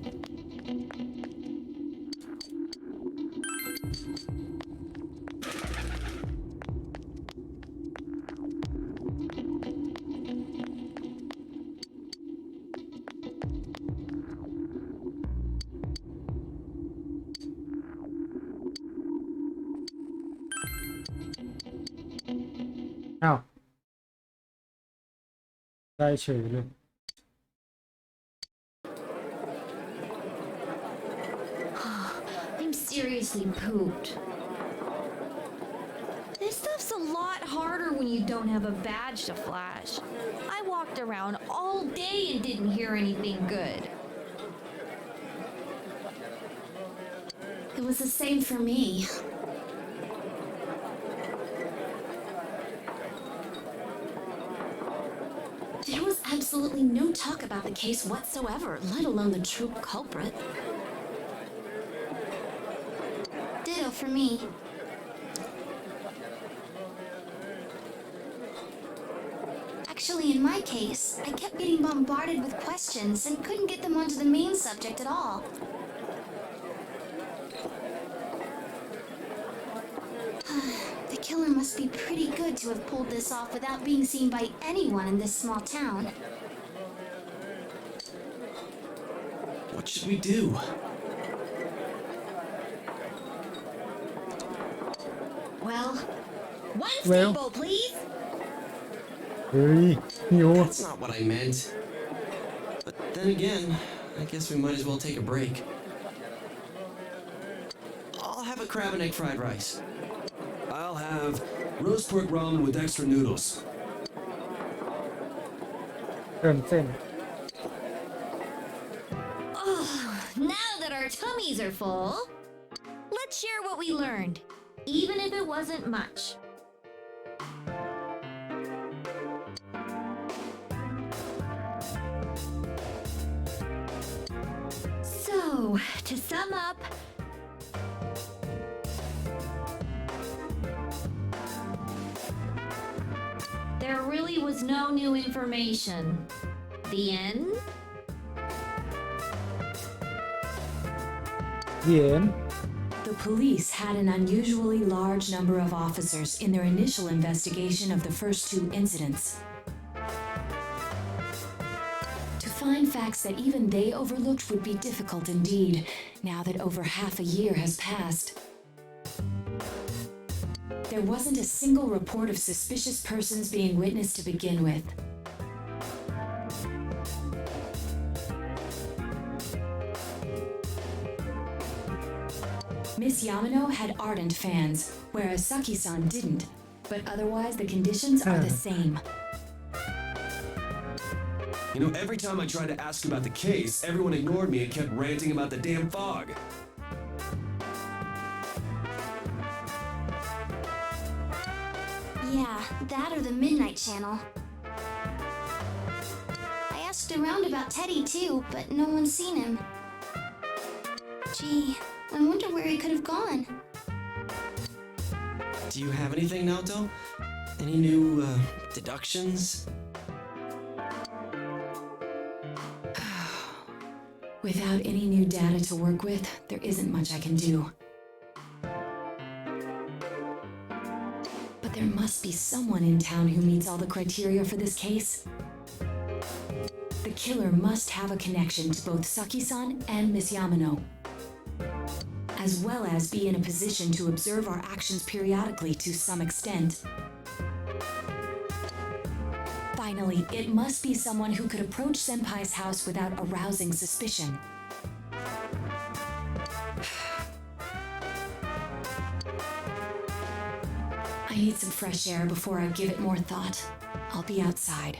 อ้าวได้เฉยเลย I'm seriously pooped. This stuff's a lot harder when you don't have a badge to flash. I walked around all day and didn't hear anything good. It was the same for me. There was absolutely no talk about the case whatsoever, let alone the true culprit. Ditto for me. Actually, in my case, I kept getting bombarded with questions and couldn't get them onto the main subject at all. The killer must be pretty good to have pulled this off without being seen by anyone in this small town. What should we do? Well, one Well. staple, please. เฮ้ยหิว That's not what I meant. But then again, I guess we might as well take a break. I'll have a crab and egg fried rice. I'll have roast pork ramen with extra noodles. เติมเส้น our tummies are full, let's share what we learned, even if it wasn't much. So, to sum up, there really was no new information. The end? The end. The police had an unusually large number of officers in their initial investigation of the first two incidents. To find facts that even they overlooked would be difficult indeed, now that over half a year has passed. There wasn't a single report of suspicious persons being witnessed to begin with. Miss Yamano had ardent fans, whereas Saki-san didn't, but otherwise the conditions are the same. You know, every time I tried to ask about the case, everyone ignored me and kept ranting about the damn fog. Yeah, that or the Midnight Channel. I asked around about Teddy too, but no one's seen him. Gee, I wonder where he could have gone. Do you have anything, Naoto? Any new, deductions? Without any new data to work with, there isn't much I can do. But there must be someone in town who meets all the criteria for this case. The killer must have a connection to both Saki-san and Miss Yamano, as well as be in a position to observe our actions periodically to some extent. Finally, it must be someone who could approach Senpai's house without arousing suspicion. I need some fresh air before I give it more thought. I'll be outside.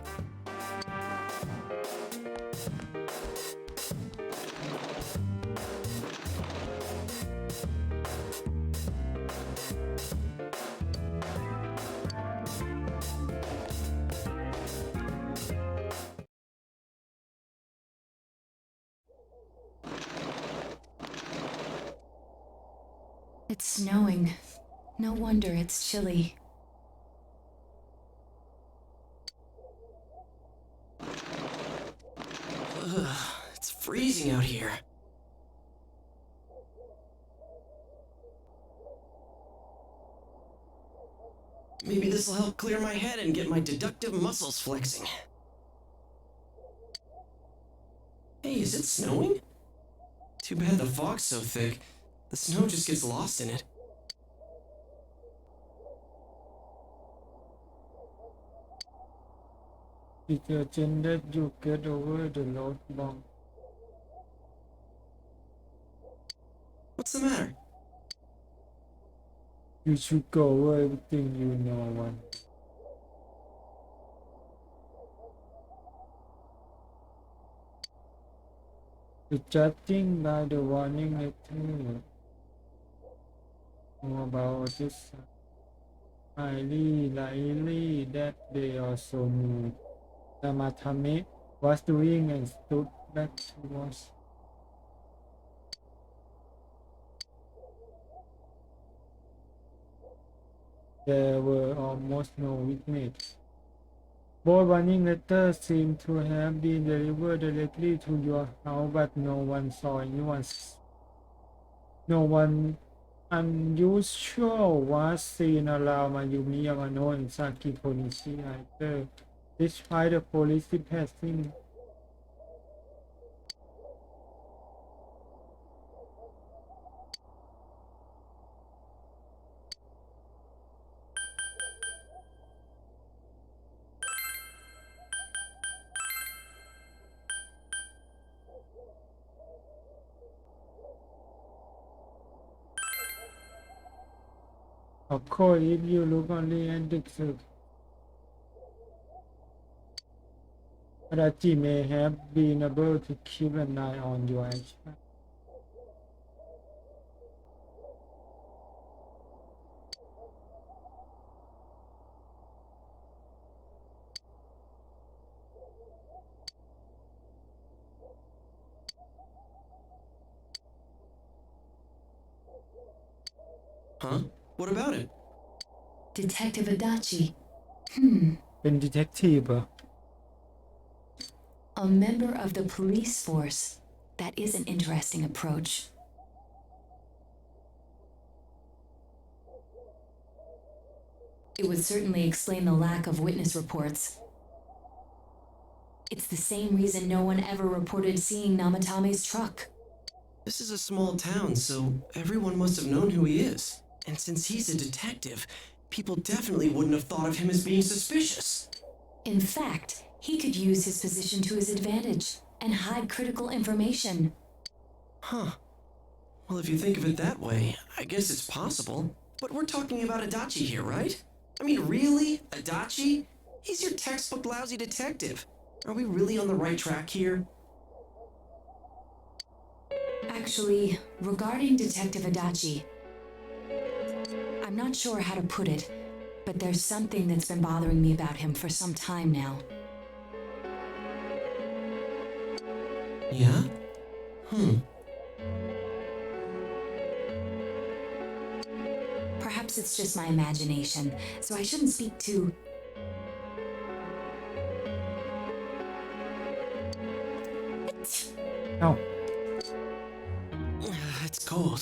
It's snowing. No wonder it's chilly. Ugh, it's freezing out here. Maybe this will help clear my head and get my deductive muscles flexing. Hey, is it snowing? Too bad the fog's so thick. The snow just gets lost in it. Detergent that you get over the road bump. What's the matter? You should go over everything you know one. The judging by the warning letter. More about this highly likely that they also knew Tamatame was doing and stood back to watch. There were almost no witnesses. Both warning letters seem to have been delivered directly to your house, but no one saw anyone. No one unusual was seen around Mayumi Yamano and Saki Konishi either, despite the police passing. Of course, if you look only at the circle, Raji may have been able to keep an eye on your action. Huh? What about him? Detective Adachi. เป็น detective เหรอ A member of the police force. That is an interesting approach. It would certainly explain the lack of witness reports. It's the same reason no one ever reported seeing Namatame's truck. This is a small town, so everyone must have known who he is. And since he's a detective, people definitely wouldn't have thought of him as being suspicious. In fact, he could use his position to his advantage and hide critical information. Huh. Well, if you think of it that way, I guess it's possible. But we're talking about Adachi here, right? I mean, really? Adachi? He's your textbook lousy detective. Are we really on the right track here? Actually, regarding Detective Adachi, I'm not sure how to put it, but there's something that's been bothering me about him for some time now. Yeah? Perhaps it's just my imagination, so I shouldn't speak too...เอ้า It's cold.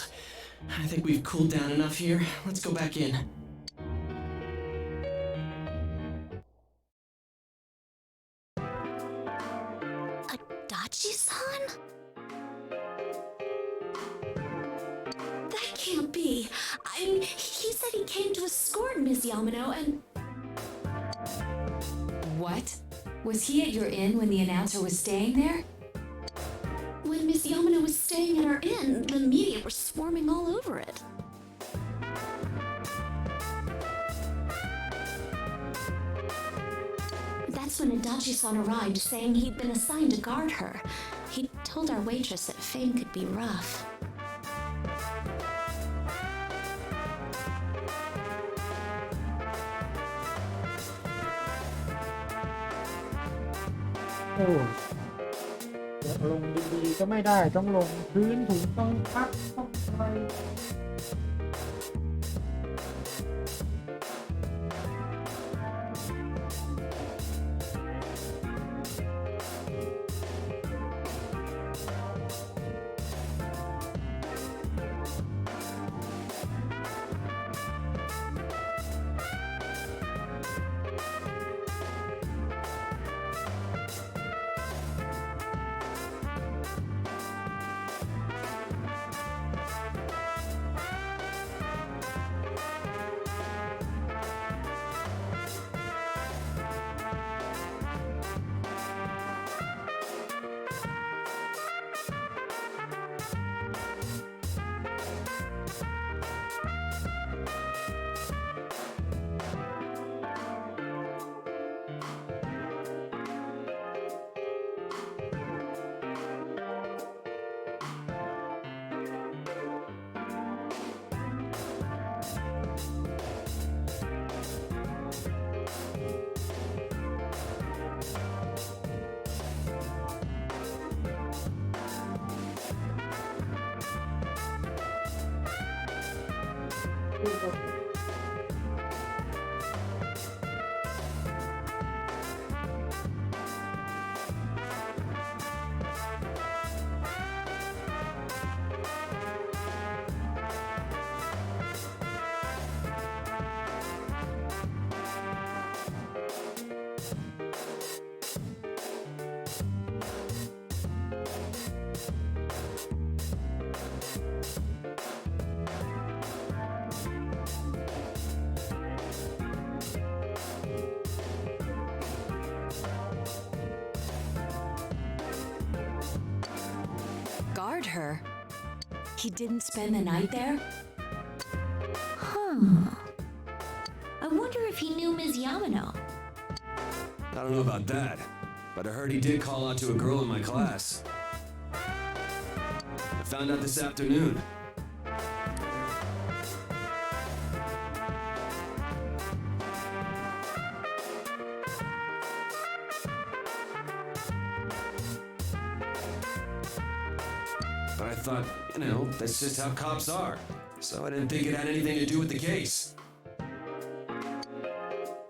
I think we've cooled down enough here. Let's go back in. Adachi-san? That can't be. I mean, he said he came to escort Ms. Yamano and... What? Was he at your inn when the announcer was staying there? When Miss Yamano was staying at our inn, the media were swarming all over it. That's when Adachi-san arrived, saying he'd been assigned to guard her. He told our waitress that fame could be rough. Oh. จะลงดีๆก็ไม่ได้ต้องลงพื้นถุงต้องพักต้องอะไร Guard her? He didn't spend the night there? Huh. I wonder if he knew Ms. Yamano. I don't know about that, but I heard he did call out to a girl in my class. I found out this afternoon. But I thought, that's just how cops are. so I didn't think it had anything to do with the case.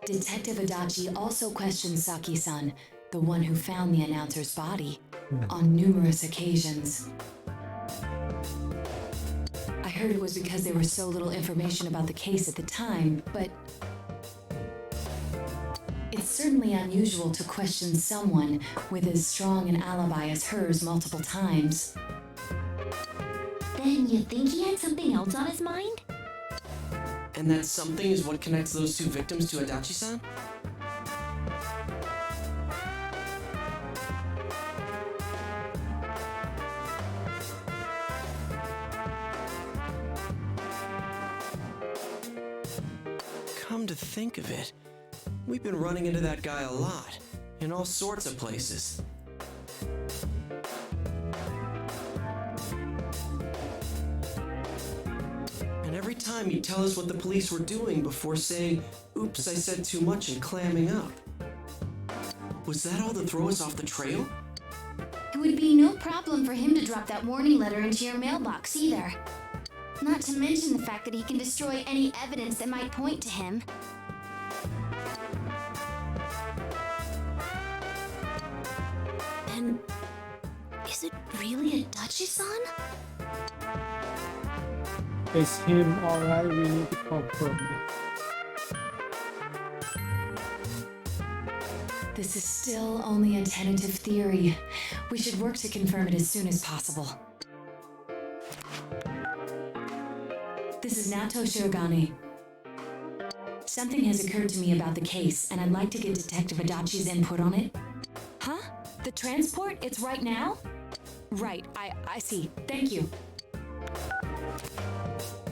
Detective Adachi also questioned Saki-san, the one who found the announcer's body, on numerous occasions. I heard it was because there was so little information about the case at the time, but it's certainly unusual to question someone with as strong an alibi as hers multiple times. Then you think he had something else on his mind? And that something is what connects those two victims to Adachi-san? Come to think of it, we've been running into that guy a lot, in all sorts of places. And every time he'd tell us what the police were doing before saying, "Oops, I said too much," and clamming up. Was that all to throw us off the trail? It would be no problem for him to drop that warning letter into your mailbox either. Not to mention the fact that he can destroy any evidence that might point to him. Then, is it really Adachi-san? Is him alright? We need to confirm. This is still only a tentative theory. We should work to confirm it as soon as possible. This is Nato Shirogane. Something has occurred to me about the case, and I'd like to get Detective Adachi's input on it. Huh? The transport? It's right now? Right, I see. Thank you.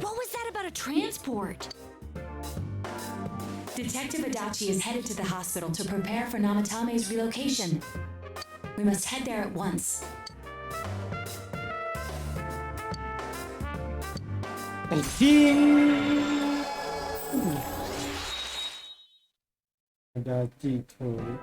What was that about a transport? Detective Adachi is headed to the hospital to prepare for Namatame's relocation. We must head there at once. Adachi told.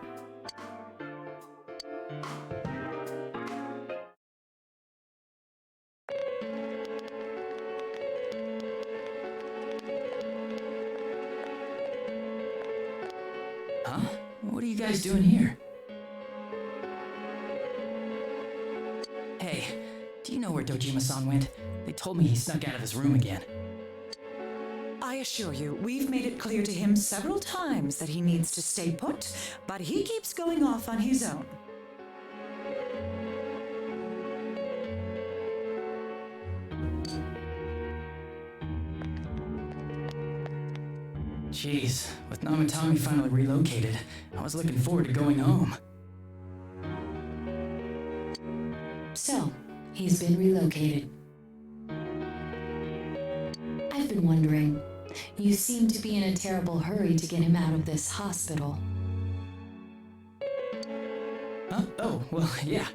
Huh? What are you guys doing here? Hey, do you know where Dojima-san went? They told me he snuck out of his room again. I assure you, we've made it clear to him several times that he needs to stay put, but he keeps going off on his own. Jeez, with Namatame finally relocated, I was looking forward to going home. So, he's been relocated. I've been wondering, you seem to be in a terrible hurry to get him out of this hospital. Huh? Oh, well, yeah.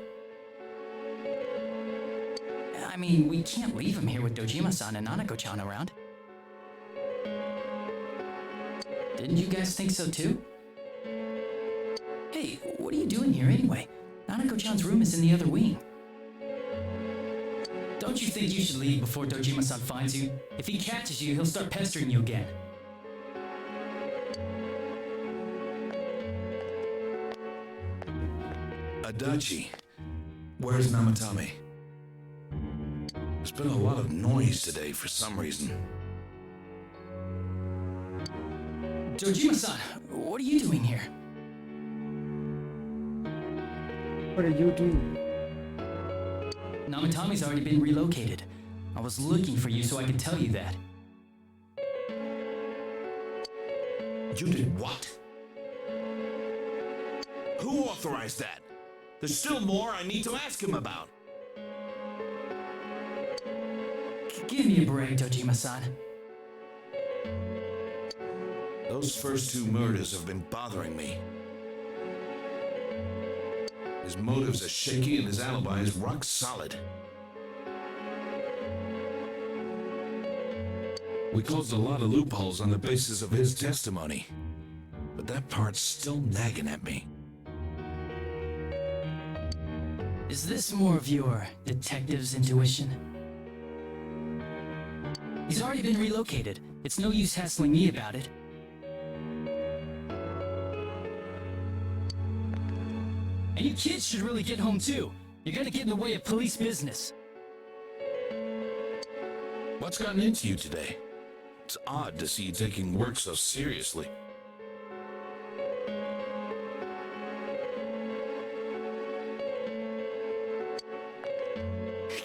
I mean, we can't leave him here with Dojima-san and Nanako-chan around. Didn't you guys think so too? Hey, what are you doing here anyway? Nanako-chan's room is in the other wing. Don't you think you should leave before Dojima-san finds you? If he catches you, he'll start pestering you again. Adachi, where's Namatame? There's been a lot of noise today for some reason. Dojima-san, what are you doing here? What are you doing? Namatame's already been relocated. I was looking for you so I could tell you that. You did what? Who authorized that? There's still more I need to ask him about. Give me a break, Dojima-san. Those first two murders have been bothering me. His motives are shaky and his alibi is rock solid. We closed a lot of loopholes on the basis of his testimony, but that part's still nagging at me. Is this more of your detective's intuition? He's already been relocated. It's no use hassling me about it. And you kids should really get home too. You're gonna get in the way of police business. What's gotten into you today? It's odd to see you taking work so seriously.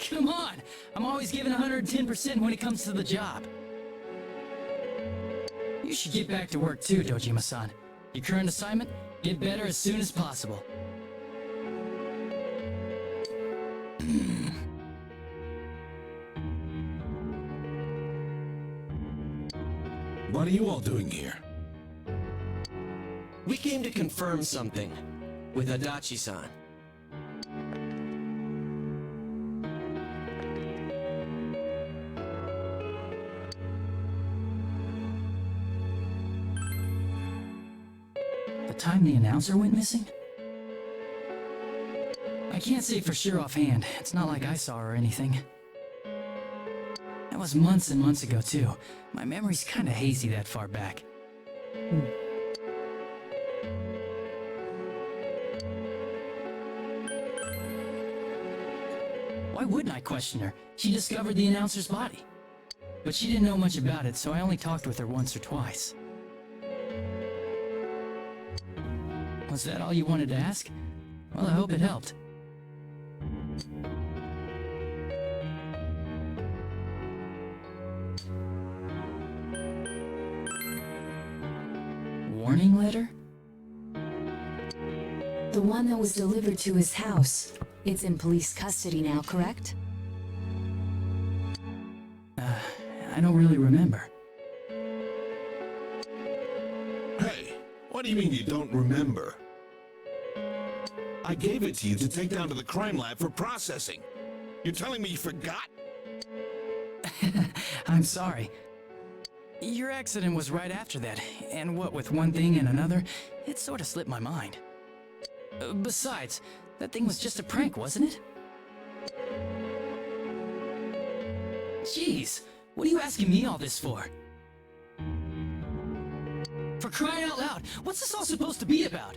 Come on! I'm always giving 110% when it comes to the job. You should get back to work too, Dojima-san. Your current assignment? Get better as soon as possible. What are you all doing here? We came to confirm something with Adachi-san. The time the announcer went missing? I can't say for sure offhand. It's not like I saw her or anything. That was months and months ago, too. My memory's kinda hazy that far back. Why wouldn't I question her? She discovered the announcer's body. But she didn't know much about it, so I only talked with her once or twice. Was that all you wanted to ask? Well, I hope it helped. Warning letter? The one that was delivered to his house. It's in police custody now, correct? I don't really remember. Hey, what do you mean you don't remember? I gave it to you to take down to the crime lab for processing. You're telling me you forgot? I'm sorry. Your accident was right after that, and what with one thing and another, it sort of slipped my mind. Besides, that thing was just a prank, wasn't it? Jeez, what are you asking me all this for? For crying out loud, what's this all supposed to be about?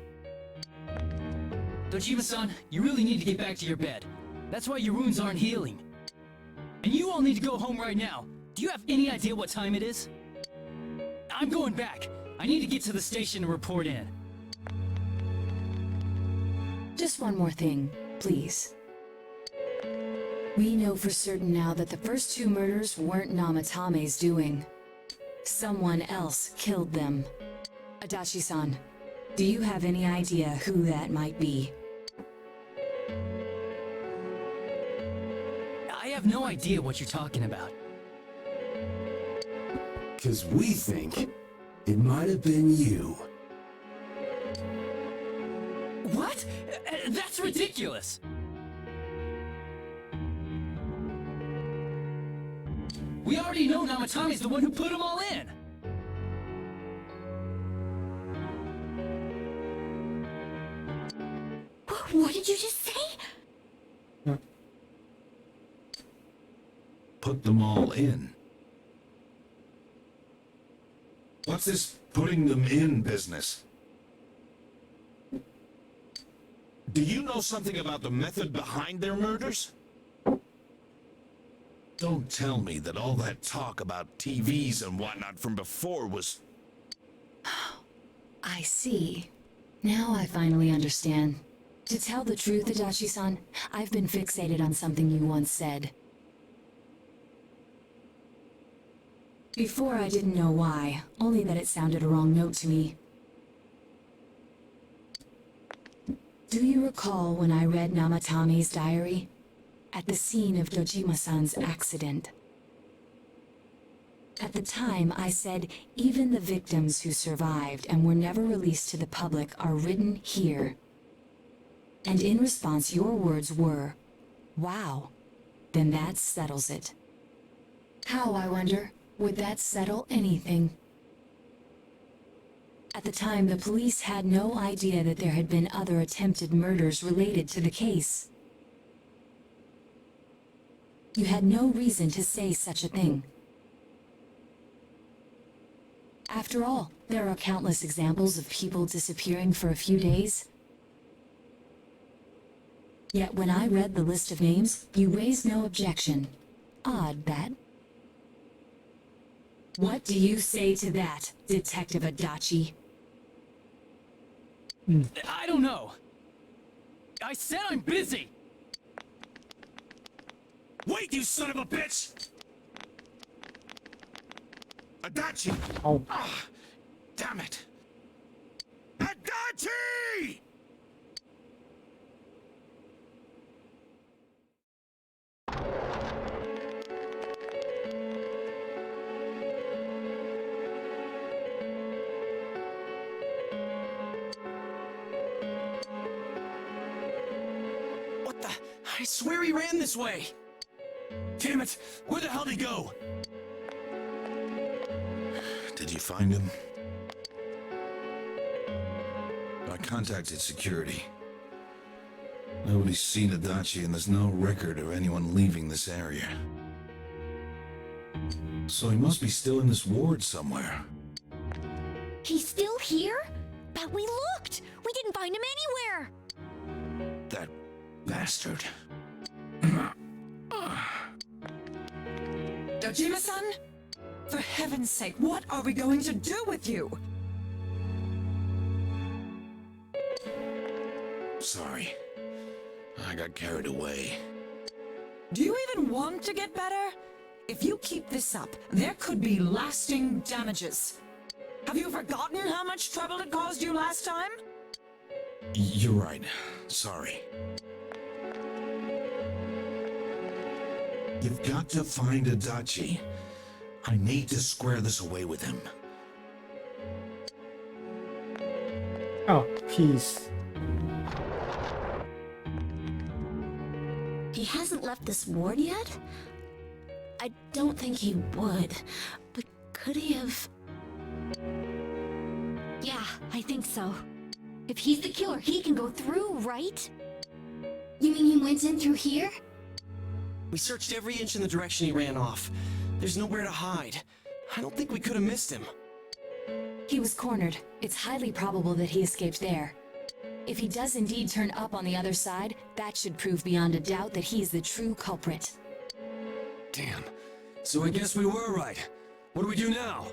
Dojima-san, you really need to get back to your bed. That's why your wounds aren't healing. And you all need to go home right now. Do you have any idea what time it is? I'm going back. I need to get to the station and report in. Just one more thing, please. We know for certain now that the first two murders weren't Namatame's doing. Someone else killed them. Adachi-san, do you have any idea who that might be? I have no idea what you're talking about. 'Cause we think it might have been you. What? That's ridiculous! We already know Namatame's the one who put them all in! What did you just say? Put them all in. What's this putting them in business? Do you know something about the method behind their murders? Don't tell me that all that talk about TVs and whatnot from before was... I see. Now I finally understand. To tell the truth, Adachi-san, I've been fixated on something you once said. Before I didn't know why, only that it sounded a wrong note to me. Do you recall when I read Namatame's diary? At the scene of Dojima-san's accident. At the time, I said, even the victims who survived and were never released to the public are written here. And in response, your words were, wow, then that settles it. How, I wonder, would that settle anything? At the time, the police had no idea that there had been other attempted murders related to the case. You had no reason to say such a thing. After all, there are countless examples of people disappearing for a few days. Yet when I read the list of names, you raised no objection. Odd, that. What do you say to that, Detective Adachi? I don't know. I said I'm busy. Wait, you son of a bitch! Adachi! Oh. Ah, damn it! Adachi! What the? I swear he ran this way. Damn it! Where the hell did he go? Did you find him? I contacted security. Nobody's seen Adachi and there's no record of anyone leaving this area. So he must be still in this ward somewhere. He's still here? But we looked! We didn't find him anywhere! That bastard. Dojima-san? For heaven's sake, what are we going to do with you? Sorry. I got carried away. Do you even want to get better? If you keep this up, there could be lasting damages. Have you forgotten how much trouble it caused you last time? You're right. Sorry. You've got to find Adachi. I need to square this away with him. Oh, peace. He hasn't left this ward yet? I don't think he would, but could he have... Yeah, I think so. If he's the killer, he can go through, right? You mean he went in through here? We searched every inch in the direction he ran off. There's nowhere to hide. I don't think we could have missed him. He was cornered. It's highly probable that he escaped there. If he does indeed turn up on the other side, that should prove beyond a doubt that he's the true culprit. Damn. So I guess we were right. What do we do now?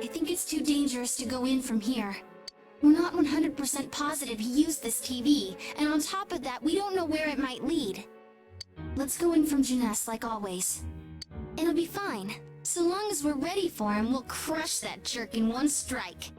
I think it's too dangerous to go in from here. We're not 100% positive he used this TV, and on top of that, we don't know where it might lead. Let's go in from Jeunesse like always. It'll be fine. So long as we're ready for him, we'll crush that jerk in one strike.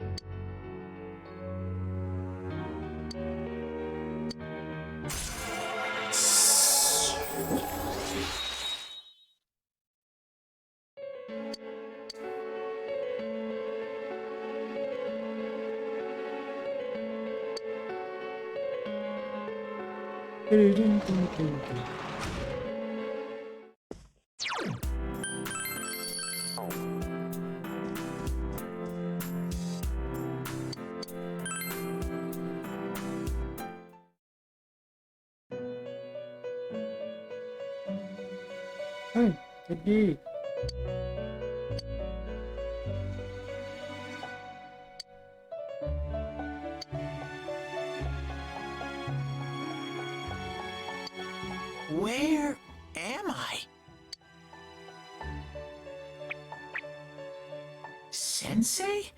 Hey, Eddie. Where am I? Sensei?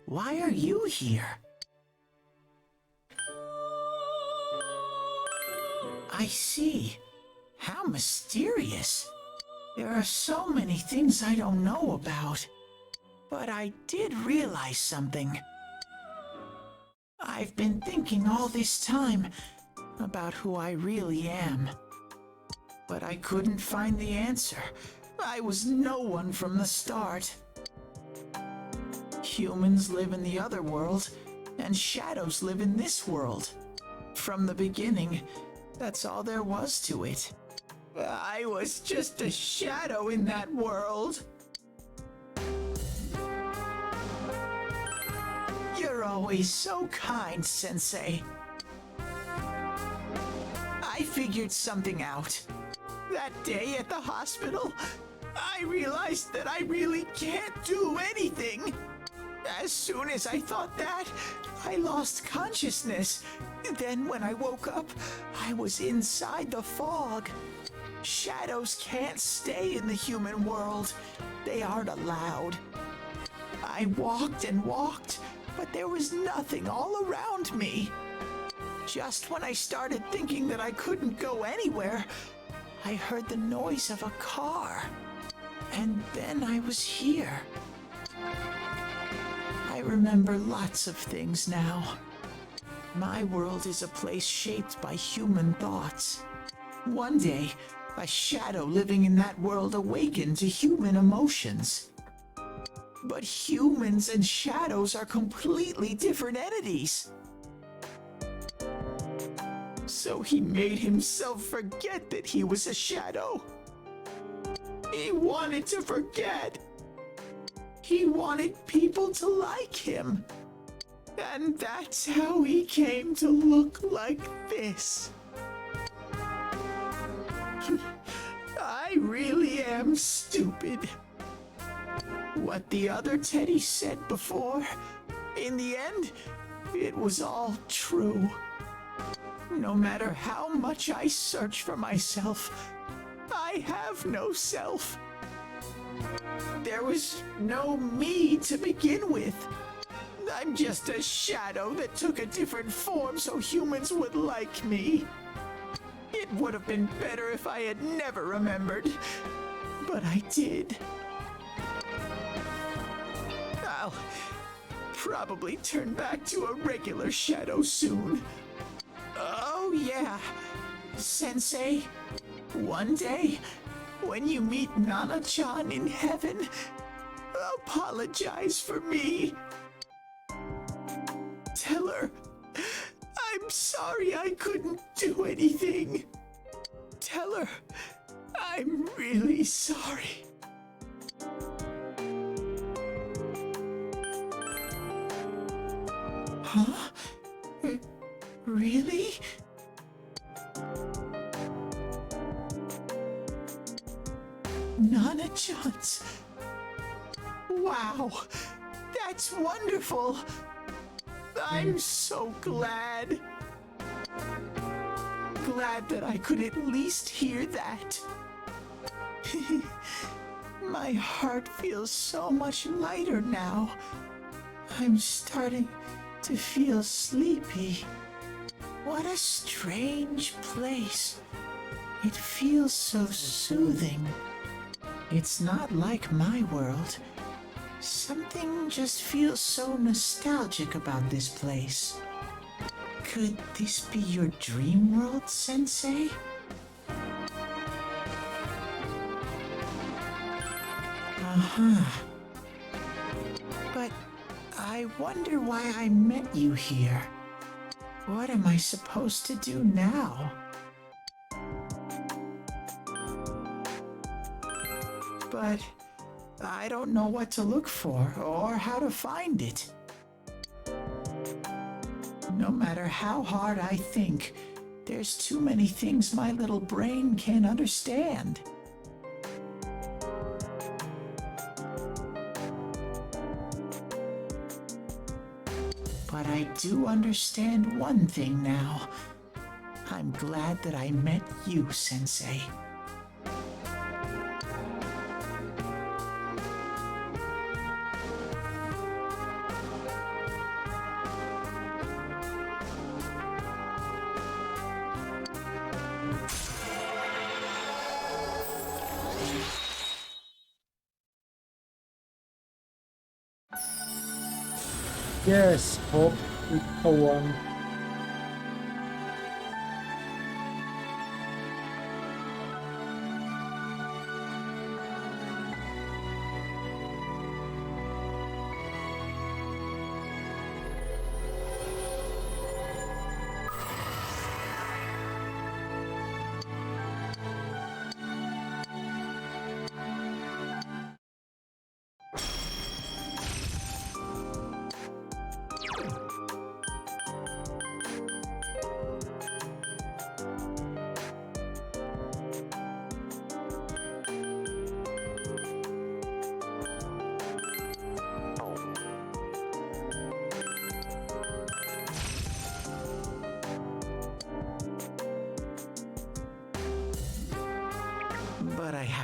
Why are you here? I see. How mysterious. There are so many things I don't know about. But I did realize something. I've been thinking all this time about who I really am. But I couldn't find the answer. I was no one from the start. Humans live in the other world, and shadows live in this world. From the beginning, that's all there was to it. I was just a shadow in that world. You're always so kind, Sensei. I figured something out. That day at the hospital, I realized that I really can't do anything. As soon as I thought that, I lost consciousness. Then when I woke up, I was inside the fog. Shadows can't stay in the human world. They aren't allowed. I walked and walked, but there was nothing all around me. Just when I started thinking that I couldn't go anywhere, I heard the noise of a car. And then I was here. I remember lots of things now. My world is a place shaped by human thoughts. One day, a shadow living in that world awakened to human emotions. But humans and shadows are completely different entities. So he made himself forget that he was a shadow. He wanted to forget. He wanted people to like him. And that's how he came to look like this. I really am stupid. What the other Teddy said before, in the end, it was all true. No matter how much I search for myself, I have no self. There was no me to begin with. I'm just a shadow that took a different form so humans would like me. It would have been better if I had never remembered, but I did. I'll probably turn back to a regular shadow soon. Oh yeah, Sensei, one day, when you meet Nana-chan in heaven, apologize for me. Tell her, I'm sorry I couldn't do anything. Tell her, I'm really sorry. Huh? Really? Nana-chan's. Wow, that's wonderful. I'm so glad. Glad that I could at least hear that. My heart feels so much lighter now. I'm starting to feel sleepy. What a strange place. It feels so soothing. It's not like my world. Something just feels so nostalgic about this place. Could this be your dream world, Sensei? Uh-huh. But I wonder why I met you here. What am I supposed to do now? But I don't know what to look for or how to find it. No matter how hard I think, there's too many things my little brain can't understand. But I do understand one thing now. I'm glad that I met you, Sensei. yes ครบอีกตัว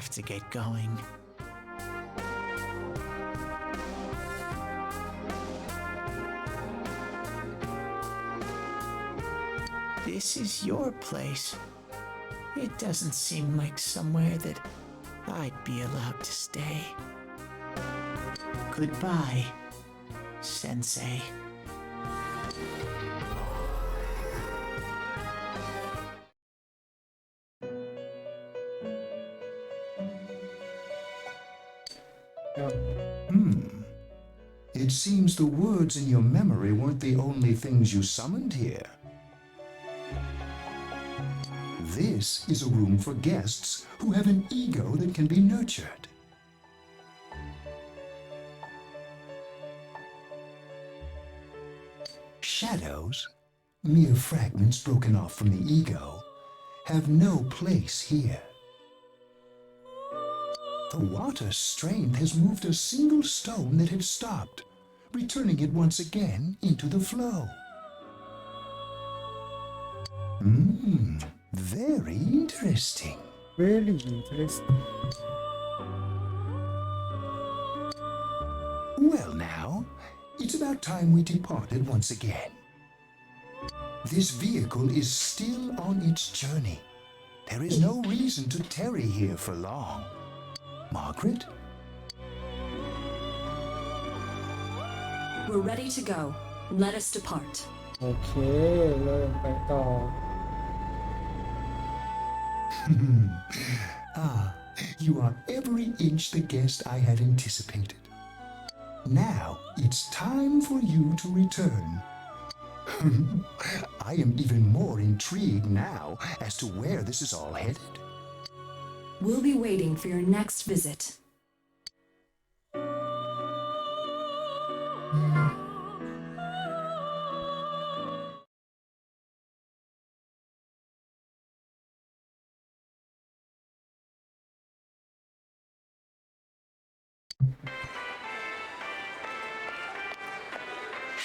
have to get going. This is your place. It doesn't seem like somewhere that I'd be allowed to stay. Goodbye, Sensei. It seems the words in your memory weren't the only things you summoned here. This is a room for guests who have an ego that can be nurtured. Shadows, mere fragments broken off from the ego, have no place here. The water's strength has moved a single stone that had stopped, returning it once again into the flow. Very interesting. Really interesting. Well now, it's about time we departed once again. This vehicle is still on its journey. There is no reason to tarry here for long. Margaret? We're ready to go. Let us depart. โอเค เริ่มไปต่อ You are every inch the guest I had anticipated. Now it's time for you to return. I am even more intrigued now as to where this is all headed. We'll be waiting for your next visit.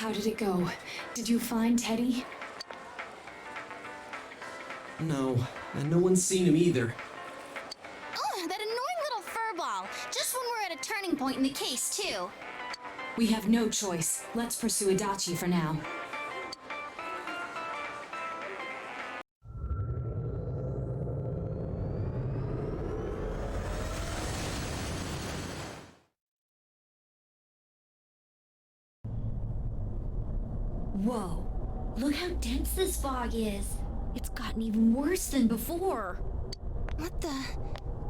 How did it go? Did you find Teddy? No, and no one's seen him either. Oh, that annoying little furball. Just when we're at a turning point in the case, too. We have no choice. Let's pursue Adachi for now. Whoa, look how dense this fog is. It's gotten even worse than before. What the?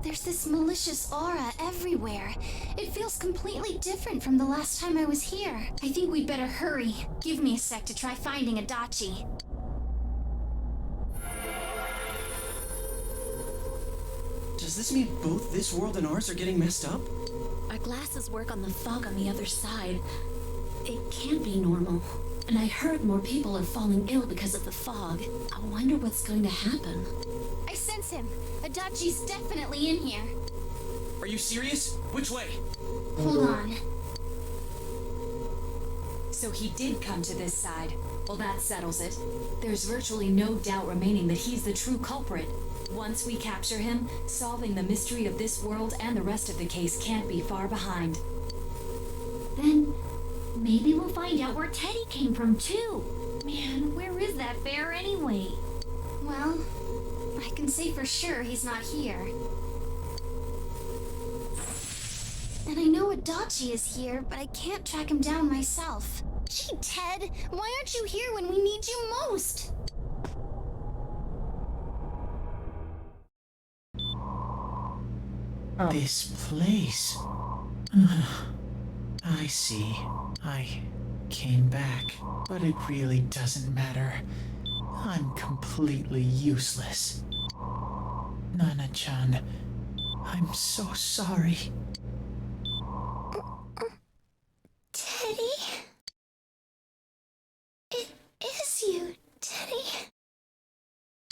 There's this malicious aura everywhere. It feels completely different from the last time I was here. I think we'd better hurry. Give me a sec to try finding Adachi. Does this mean both this world and ours are getting messed up? Our glasses work on the fog on the other side. It can't be normal. And I heard more people are falling ill because of the fog. I wonder what's going to happen. I sense him. Adachi's definitely in here. Are you serious? Which way? Hold on. So he did come to this side. Well, that settles it. There's virtually no doubt remaining that he's the true culprit. Once we capture him, solving the mystery of this world and the rest of the case can't be far behind. Then maybe we'll find out where Teddy came from too. Man, where is that bear anyway? Well, I can say for sure he's not here. And I know Adachi is here, but I can't track him down myself. Gee, Ted, why aren't you here when we need you most? This place. I see. I came back, but it really doesn't matter. I'm completely useless. Nana-chan, I'm so sorry. Teddy? It is you, Teddy.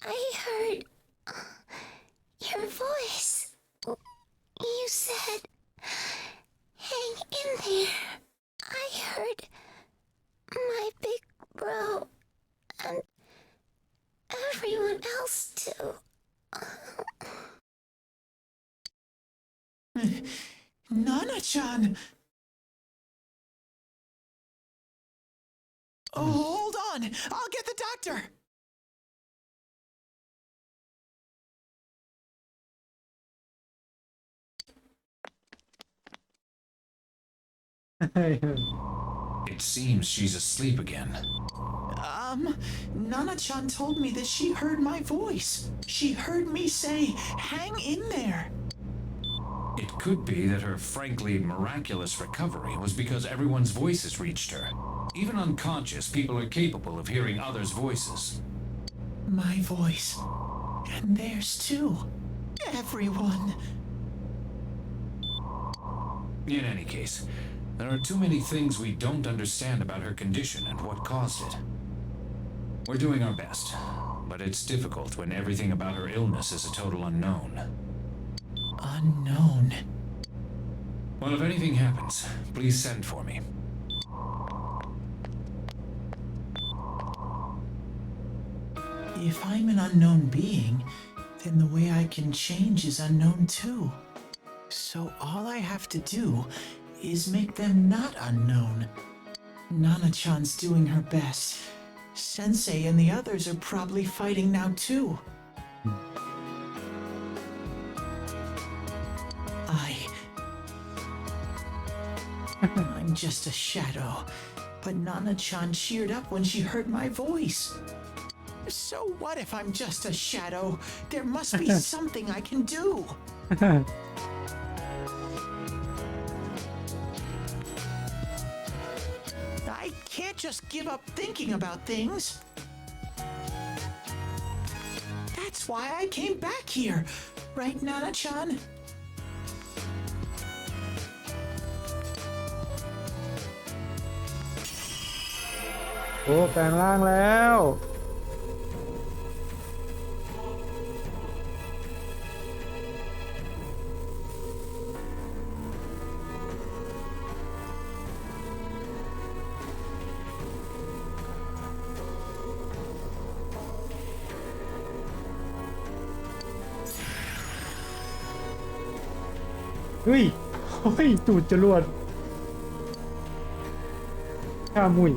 I heard your voice. You said, hang in there. I heard my big bro and everyone else too. Nana-chan! Oh, hold on! I'll get the doctor! It seems she's asleep again. Nana-chan told me that she heard my voice. She heard me say, hang in there. It could be that her frankly miraculous recovery was because everyone's voices reached her. Even unconscious, people are capable of hearing others' voices. My voice. And theirs too. Everyone. In any case, there are too many things we don't understand about her condition and what caused it. We're doing our best, but it's difficult when everything about her illness is a total unknown. Unknown. Well, if anything happens, please send for me. If I'm an unknown being, then the way I can change is unknown too. So all I have to do is make them not unknown. Nana-chan's doing her best. Sensei and the others are probably fighting now too. I'm just a shadow, but Nana-chan cheered up when she heard my voice. So what if I'm just a shadow? There must be something I can do. I can't just give up thinking about things. That's why I came back here. Right, Nana-chan? โอ้แปลงร่างแล้ว เฮ้ยตูดจรวดข้ามุย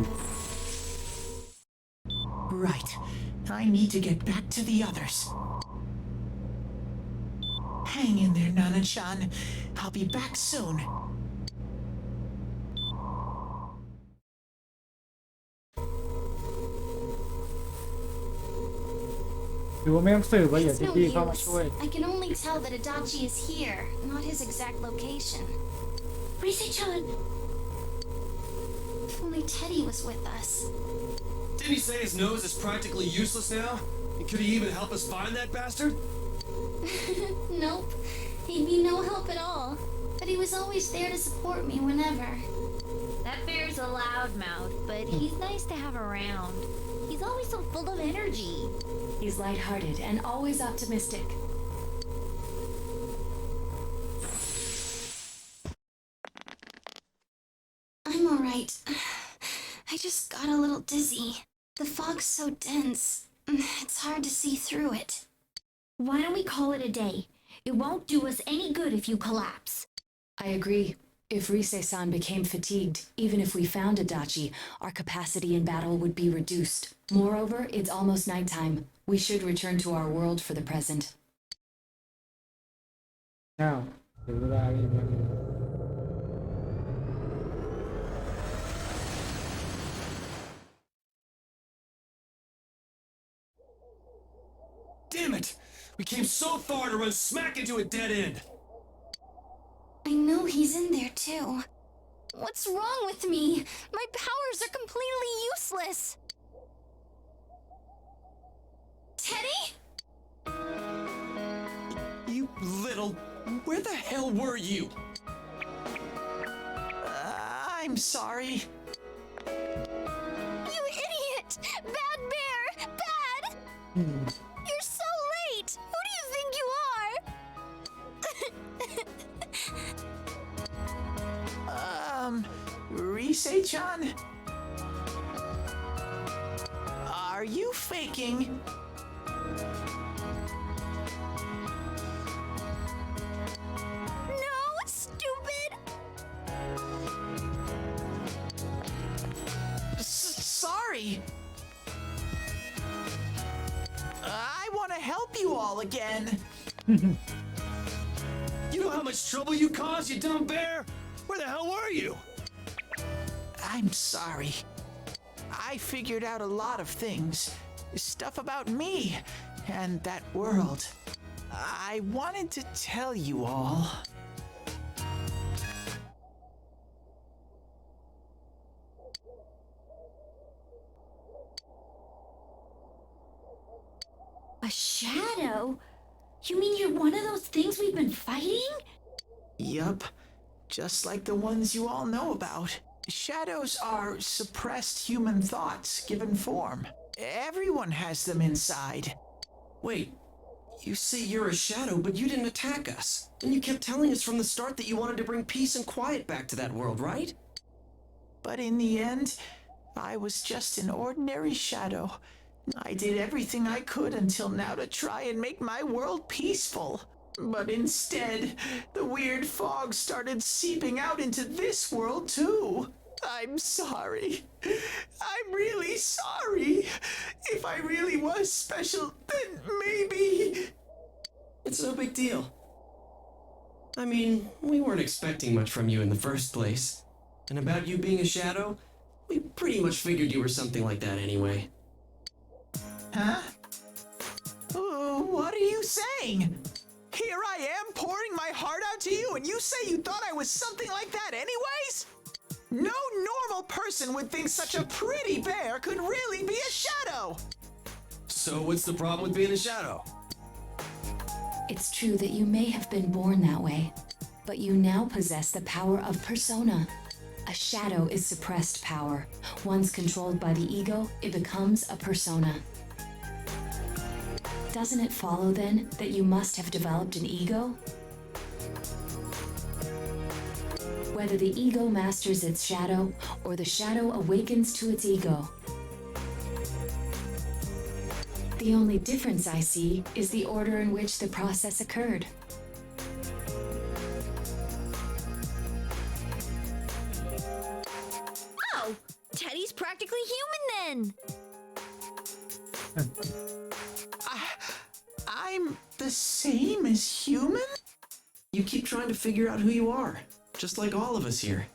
Right. I need to get back to the others. Hang in there, Nana-chan. I'll be back soon. หรือว่าไม่ต้องสืบว่าอย่า It's จะ no พี่เข้ามา use. ช่วย I can only tell that Adachi is here, not his exact location. Rise-chan! If only Teddy was with us. Didn't he say his nose is practically useless now? And could he even help us find that bastard? Nope. He'd be no help at all. But he was always there to support me whenever. That bear's a loudmouth, but he's nice to have around. He's always so full of energy. He's lighthearted and always optimistic. I'm alright. I just got a little dizzy. The fog's so dense. It's hard to see through it. Why don't we call it a day? It won't do us any good if you collapse. I agree. If Rise-san became fatigued, even if we found Adachi, our capacity in battle would be reduced. Moreover, it's almost nighttime. We should return to our world for the present. อ้าวถึงเวลาอีกแล้ว Damn it! We came so far to run smack into a dead end. I know he's in there too. What's wrong with me? My powers are completely useless. Teddy? You little... Where the hell were you? I'm sorry. You idiot! Bad bear! Bad! You're so late! Who do you think you are? Rise-chan? Are you faking? No! again. You know how much trouble you caused, you dumb bear? Where the hell were you? I'm sorry. I figured out a lot of things. Stuff about me and that world. I wanted to tell you all. A shadow? You mean you're one of those things we've been fighting? Yup, just like the ones you all know about. Shadows are suppressed human thoughts given form. Everyone has them inside. Wait, you say you're a shadow, but you didn't attack us. And you kept telling us from the start that you wanted to bring peace and quiet back to that world, right? But in the end, I was just an ordinary shadow. I did everything I could until now to try and make my world peaceful. But instead, the weird fog started seeping out into this world too. I'm sorry. I'm really sorry. If I really was special, then maybe... It's no big deal. I mean, we weren't expecting much from you in the first place. And about you being a shadow, we pretty much figured you were something like that anyway. Huh? What are you saying? Here I am pouring my heart out to you, and you say you thought I was something like that anyways? No normal person would think such a pretty bear could really be a shadow! So what's the problem with being a shadow? It's true that you may have been born that way, but you now possess the power of persona. A shadow is suppressed power. Once controlled by the ego, it becomes a persona. Doesn't it follow then that you must have developed an ego? Whether the ego masters its shadow or the shadow awakens to its ego. The only difference I see is the order in which the process occurred. Oh, Teddy's practically human then. I'm the same as human? You keep trying to figure out who you are, just like all of us here.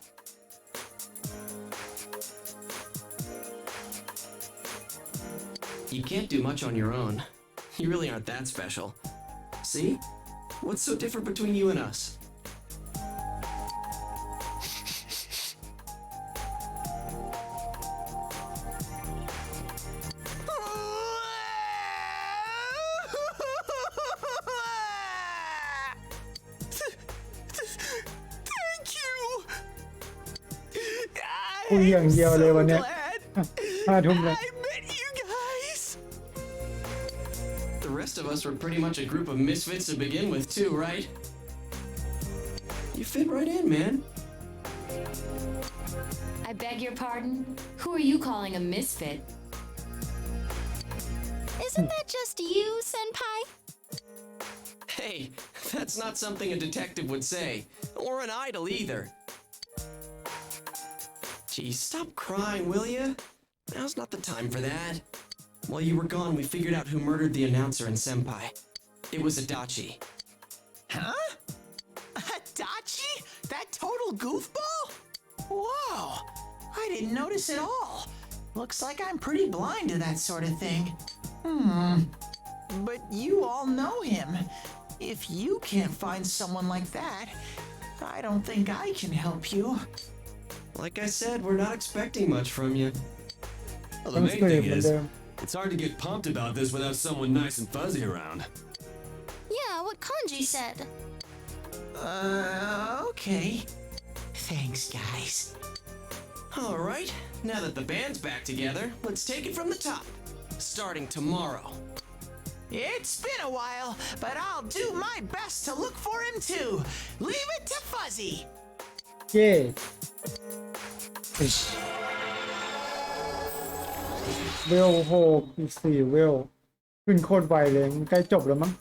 You can't do much on your own. You really aren't that special. See? What's so different between you and us? Thank you! คุยอย่างเดียวเลยวันเนี้ย 5 ทุ่มเลย I met you guys! The rest of us were pretty much a group of misfits to begin with, too, right? You fit right in, man. I beg your pardon? Who are you calling a misfit? Isn't that just you, Senpai? Hey, that's not something a detective would say, or an idol either. Gee, stop crying, will ya? Now's not the time for that. While you were gone, we figured out who murdered the announcer and Senpai. It was Adachi. Huh? Adachi? That total goofball? Whoa! I didn't notice at all. Looks like I'm pretty blind to that sort of thing. But you all know him. If you can't find someone like that, I don't think I can help you. Like I said, we're not expecting much from you. Well, the main thing is, it's hard to get pumped about this without someone nice and fuzzy around. Yeah, what Kanji said. Okay. Thanks, guys. All right, now that the band's back together, let's take it from the top. Starting tomorrow. It's been a while, but I'll do my best to look for him too. Leave it to Fuzzy. เย้เวล6อีก4เวลขึ้นโคตรไวเลยมันใกล้จบแล้วมั้ง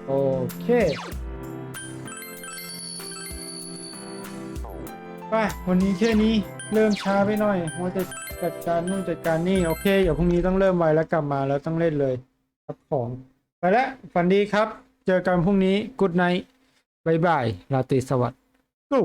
โอเคไปวันนี้แค่นี้เริ่มช้าไปหน่อยว่าจะจัดการนู่นจัดการนี่โอเคเดี๋ยวพรุ่งนี้ต้องเริ่มไวแล้วกลับมาแล้วต้องเล่นเลยครับของไปแล้วฝันดีครับเจอกันพรุ่งนี้กู๊ดไนท์บายบายราตรีสวัสดิ์กู